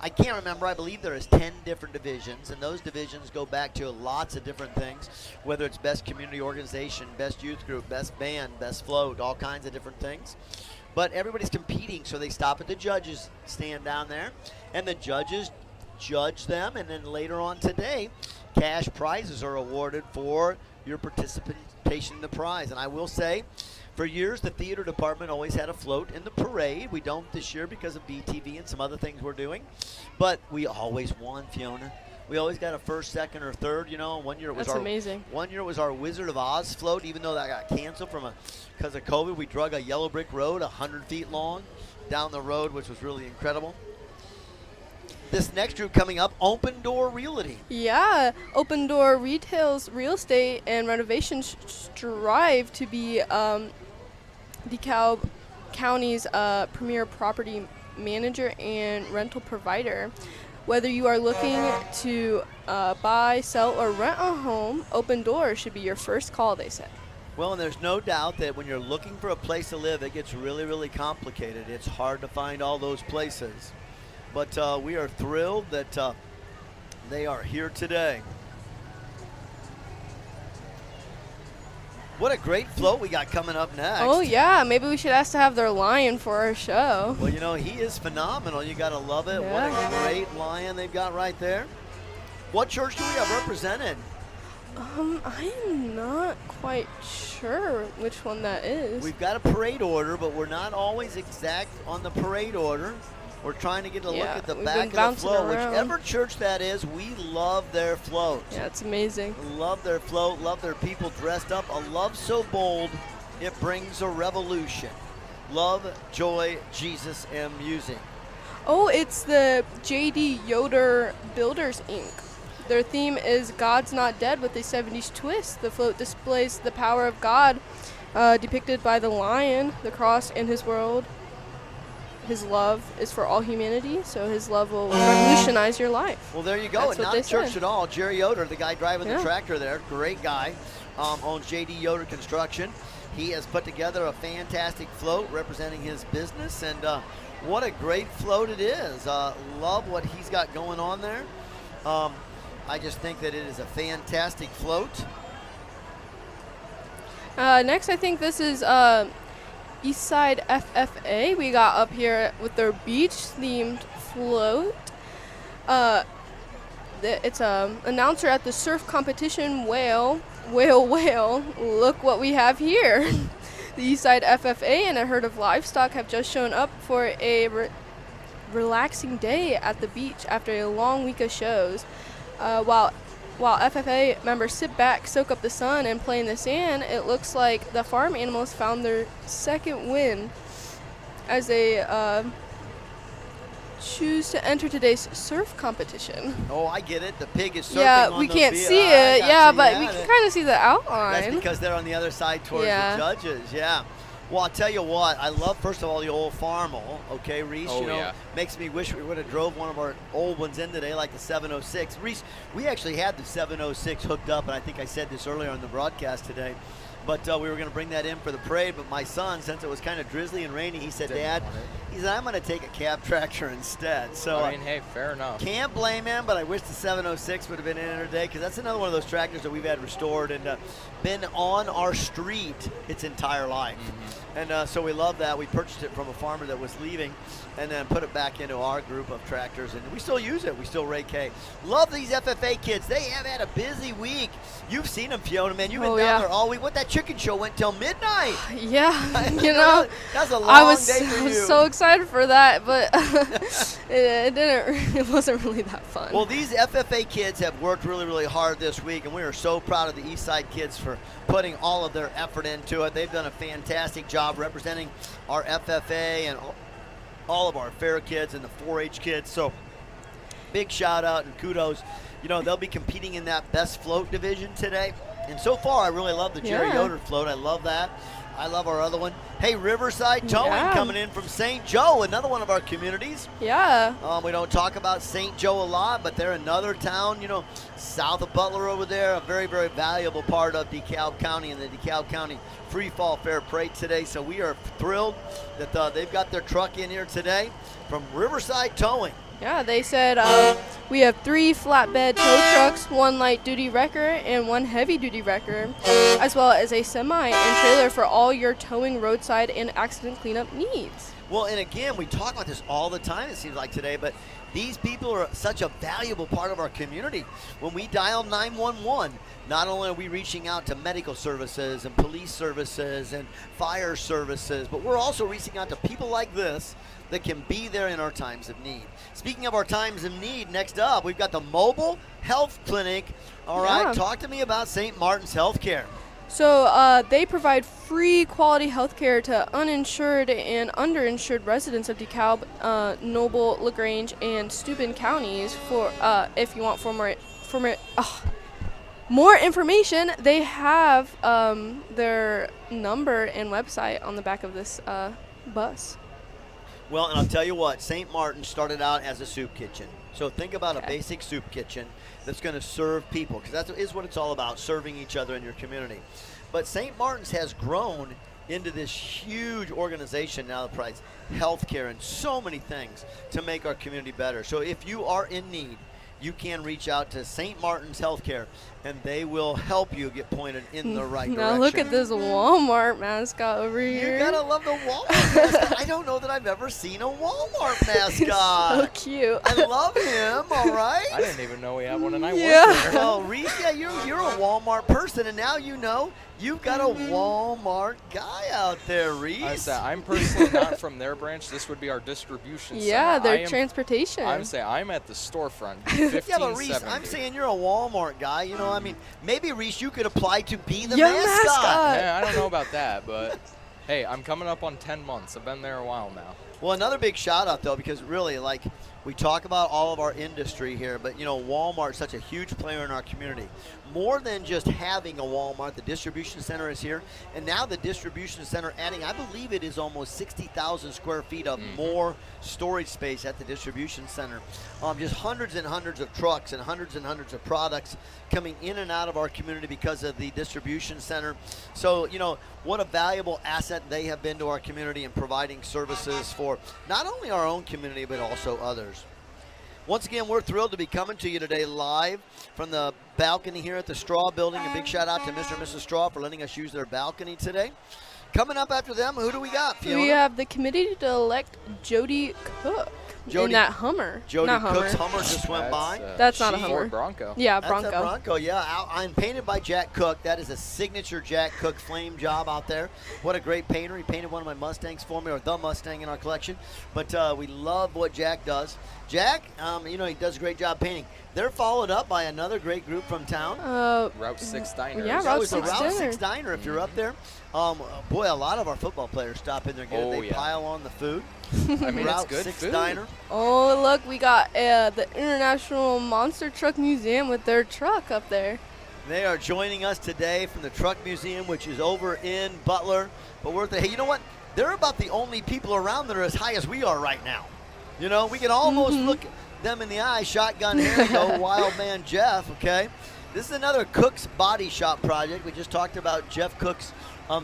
I can't remember. I believe there is 10 different divisions, and those divisions go back to lots of different things, whether it's best community organization, best youth group, best band, best float, all kinds of different things. But everybody's competing, so they stop at the judges stand down there, and the judges judge them, and then later on today, cash prizes are awarded for your participation in the prize. And I will say, for years, the theater department always had a float in the parade. We don't this year because of BTV and some other things we're doing. But we always won, Fiona. We always got a first, second, or third. You know, one year it was That's amazing. One year it was our Wizard of Oz float, even though that got canceled because of COVID. We drug a yellow brick road 100 feet long down the road, which was really incredible. This next group coming up, Open Door Realty. Yeah, Open Door retails real estate and renovations strive to be DeKalb County's premier property manager and rental provider. Whether you are looking to buy, sell, or rent a home, Open Door should be your first call, they said. Well, and there's no doubt that when you're looking for a place to live, it gets really, really complicated. It's hard to find all those places. But we are thrilled that they are here today. What a great float we got coming up next. Oh, yeah. Maybe we should ask to have their lion for our show. Well, you know, he is phenomenal. You got to love it. Yeah. What a great lion they've got right there. What church do we have represented? I am not quite sure which one that is. We've got a parade order, but we're not always exact on the parade order. We're trying to get a look at the back of the float. Around. Whichever church that is, we love their float. Yeah, it's amazing. Love their float, love their people dressed up. A love so bold, it brings a revolution. Love, joy, Jesus, and music. Oh, it's the J.D. Yoder Builders, Inc. Their theme is God's Not Dead with a 70s twist. The float displays the power of God depicted by the lion, the cross, and his world. His love is for all humanity, so his love will revolutionize your life. Well, there you go. That's And what not they church said. at all. Jerry Yoder, the guy driving the Yeah. tractor there, great guy, owns J.D. Yoder Construction. He has put together a fantastic float representing his business, and what a great float it is. Love what he's got going on there. I just think that it is a fantastic float. Next, I think this is Eastside FFA. We got up here with their beach-themed float. It's a announcer at the surf competition. Whale. Look what we have here. The Eastside FFA and a herd of livestock have just shown up for a relaxing day at the beach after a long week of shows. While FFA members sit back, soak up the sun, and play in the sand, it looks like the farm animals found their second win as they choose to enter today's surf competition. Oh, I get it. The pig is surfing Yeah, on we the can't beach. see I it. got Yeah, you. but we can kind of see the That's outline. because they're on the other side towards Yeah. the judges. Yeah. Well, I'll tell you what. I love, first of all, the old Farmall. Okay, Reese. Oh, you know, yeah. makes me wish we would have drove one of our old ones in today, like the 706. Reese, we actually had the 706 hooked up, and I think I said this earlier on the broadcast today. But we were going to bring that in for the parade. But my son, since it was kind of drizzly and rainy, he said, Didn't Dad, want it. he said, I'm going to take a cab tractor instead. So I mean, hey, fair enough. can't blame him, but I wish the 706 would have been in there today, because that's another one of those tractors that we've had restored and been on our street its entire life. And so we love that. We purchased it from a farmer that was leaving and then put it back into our group of tractors, and we still use it. We still rake hay. Love these FFA kids. They have had a busy week. You've seen them, Fiona, man. You've been Oh, down yeah. there all week. What, that chicken show went till midnight. Yeah, you know, That's a long I was day for you. so excited for that, but it didn't. It wasn't really that fun. Well, these FFA kids have worked really, really hard this week, and we are so proud of the Eastside kids for putting all of their effort into it. They've done a fantastic job representing our FFA and all of our fair kids and the 4-H kids. So big shout out and kudos. You know, they'll be competing in that best float division today. And so far, I really love the Jerry Yeah. Yoder float. I love that. I love our other one. Hey, Riverside Towing Yeah. coming in from St. Joe, another one of our communities. Yeah. We don't talk about St. Joe a lot, but they're another town, you know, south of Butler over there, a very, very valuable part of DeKalb County and the DeKalb County Free Fall Fair Parade today. So we are thrilled that they've got their truck in here today from Riverside Towing. Yeah, they said we have 3 flatbed tow trucks, 1 light-duty wrecker, and 1 heavy-duty wrecker, as well as a semi and trailer for all your towing, roadside, and accident cleanup needs. Well, and again, we talk about this all the time, it seems like today, but these people are such a valuable part of our community. When we dial 911, not only are we reaching out to medical services and police services and fire services, but we're also reaching out to people like this that can be there in our times of need. Speaking of our times of need, next up, we've got the Mobile Health Clinic. All right, Yeah. talk to me about St. Martin's Healthcare. So they provide free quality health care to uninsured and underinsured residents of DeKalb, Noble, LaGrange, and Steuben counties. For if you want more information, they have their number and website on the back of this bus. Well, and I'll tell you what, St. Martin started out as a soup kitchen. So think about a Okay. basic soup kitchen that's going to serve people, because that is what it's all about, serving each other in your community. But St. Martin's has grown into this huge organization now that provides healthcare and so many things to make our community better. So if you are in need, you can reach out to St. Martin's Healthcare, and they will help you get pointed in the right Now direction. look at this Walmart mascot over here. You gotta love the Walmart mascot. I don't know that I've ever seen a Walmart mascot. So cute. I love him, all right? I didn't even know we had one, and I Yeah. worked there. Well, Reese, yeah, you're a Walmart person, and now you know you've got a Walmart guy out there, Reese. I said, I'm personally not from their branch. This would be our distribution Yeah, center. their transportation. I'm saying I'm at the storefront. 1570. Yeah, but Reese, I'm saying you're a Walmart guy. You know, I mean, maybe Reese, you could apply to be the Your mascot. mascot. Yeah, I don't know about that, but hey, I'm coming up on 10 months. I've been there a while now. Well, another big shout out though, because really, like, we talk about all of our industry here, but you know, Walmart's such a huge player in our community. More than just having a Walmart, the distribution center is here, and now the distribution center adding, I believe it is almost 60,000 square feet of more storage space at the distribution center. Just hundreds and hundreds of trucks and hundreds of products coming in and out of our community because of the distribution center. So, you know, what a valuable asset they have been to our community in providing services for not only our own community, but also others. Once again, we're thrilled to be coming to you today live from the balcony here at the Straw Building. A big shout out to Mr. and Mrs. Straw for letting us use their balcony today. Coming up after them, who do we got, Fiona? We have the committee to elect Jody Cook in Jody- that Hummer. Jody Not Cook's Hummer. Hummer just went by. That's not a Ford Hummer. Bronco. Yeah, That's Bronco. a Bronco, yeah. I'm painted by Jack Cook. That is a signature Jack Cook flame job out there. What a great painter. He painted one of my Mustangs for me, or the Mustang in our collection. But we love what Jack does. Jack, you know, he does a great job painting. They're followed up by another great group from town. Route 6 Diner. Yeah, is Route That was the 6 Route Diner. 6 Diner if you're up there. Boy, a lot of our football players stop in there. Oh, They yeah. pile on the food. I mean, Route it's good 6 food. Diner. Oh, look, we got the International Monster Truck Museum with their truck up there. They are joining us today from the Truck Museum, which is over in Butler. But hey, you know what? They're about the only people around that are as high as we are right now. You know, we can almost look them in the eye, shotgun Harry, go Wild Man Jeff, okay? This is another Cook's Body Shop project. We just talked about Jeff Cook's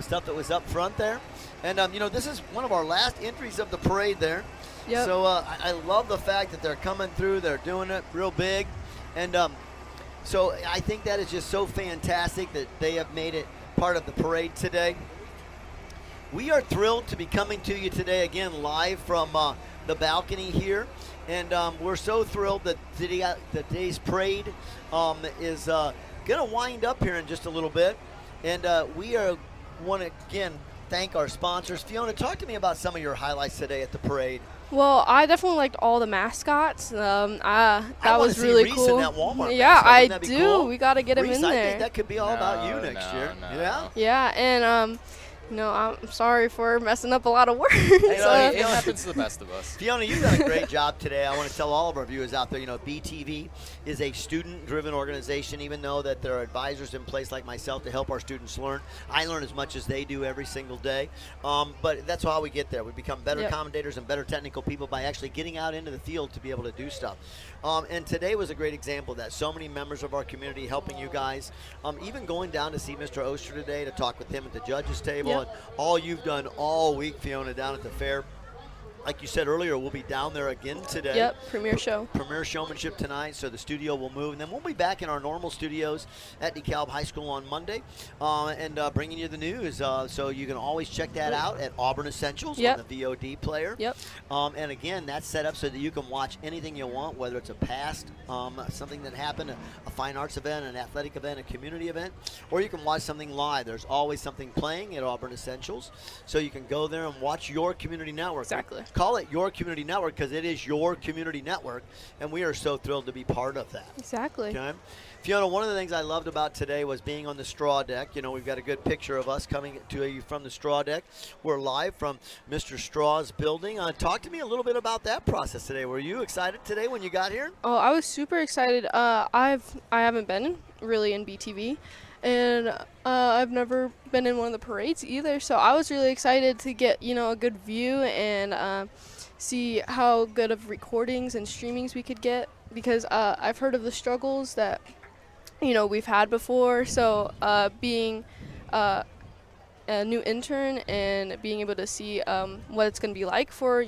stuff that was up front there. And, you know, this is one of our last entries of the parade there. Yep. So I love the fact that they're coming through. They're doing it real big. And so I think that is just so fantastic that they have made it part of the parade today. We are thrilled to be coming to you today again live from the balcony here. And we're so thrilled that today's parade is going to wind up here in just a little bit. And we want to, again, thank our sponsors. Fiona, talk to me about some of your highlights today at the parade. Well, I definitely liked all the mascots. That wanna was see really Reese cool. in that Walmart Yeah, mascot. I Wouldn't that be do. cool? We got to get him Reese, in I there. think that could be all about you No, next no, year. no. Yeah? Yeah, and no, I'm sorry for messing up a lot of words. Hey, no, It happens to the best of us. Fiona, you've done a great job today. I want to tell all of our viewers out there, you know, BTV is a student-driven organization, even though that there are advisors in place like myself to help our students learn. I learn as much as they do every single day. But that's how we get there. We become better Yep. commentators and better technical people by actually getting out into the field to be able to do stuff. And today was a great example of that. So many members of our community helping you guys. Even going down to see Mr. Oster today to talk with him at the judges table. Yep. And all you've done all week, Fiona, down at the fair. Like you said earlier, we'll be down there again today. Yep, premiere show. Premiere showmanship tonight, so the studio will move. And then we'll be back in our normal studios at Dekalb High School on Monday and bringing you the news. So you can always check that out at Auburn Essentials Yep. on the VOD player. Yep. And again, that's set up so that you can watch anything you want, whether it's a past, something that happened, a fine arts event, an athletic event, a community event, or you can watch something live. There's always something playing at Auburn Essentials, so you can go there and watch your community network. Exactly. Call it your community network because it is your community network, and we are so thrilled to be part of that. Exactly. Okay. Fiona, one of the things I loved about today was being on the straw deck. You know, we've got a good picture of us coming to you from the straw deck. We're live from Mr. Straw's building. Talk to me a little bit about that process today. Were you excited today when you got here? Oh, I was super excited. I haven't been really in BTV, and I've never been in one of the parades either. So I was really excited to get a good view and see how good of recordings and streamings we could get, because I've heard of the struggles that we've had before. So being a new intern and being able to see what it's going to be like for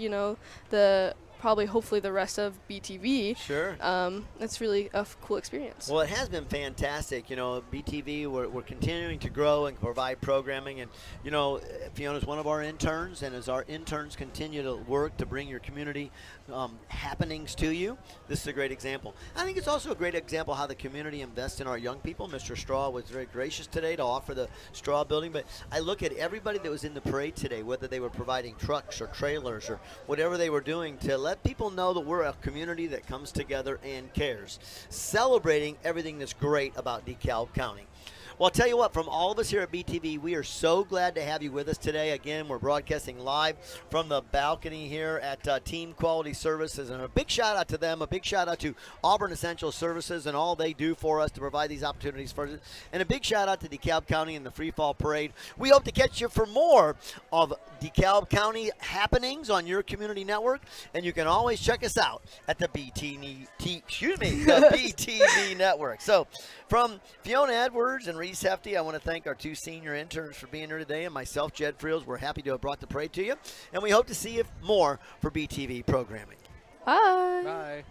the probably hopefully the rest of BTV. Sure. It's really a cool experience. Well, it has been fantastic. BTV, we're continuing to grow and provide programming. And, Fiona's one of our interns. And as our interns continue to work to bring your community happenings to you, this is a great example. I think it's also a great example how the community invests in our young people. Mr. Straw was very gracious today to offer the Straw building. But I look at everybody that was in the parade today, whether they were providing trucks or trailers or whatever they were doing, to let people know that we're a community that comes together and cares, celebrating everything that's great about DeKalb County. Well, I'll tell you what, from all of us here at BTV, we are so glad to have you with us today. Again, we're broadcasting live from the balcony here at Team Quality Services. And a big shout out to them, a big shout out to Auburn Essential Services and all they do for us to provide these opportunities for us. And a big shout out to DeKalb County and the Free Fall Parade. We hope to catch you for more of DeKalb County happenings on your community network. And you can always check us out at the BTV network. So from Fiona Edwards and Reese Hefty, I want to thank our two senior interns for being here today, and myself, Jed Friels. We're happy to have brought the parade to you, and we hope to see you more for BTV programming. Bye. Bye.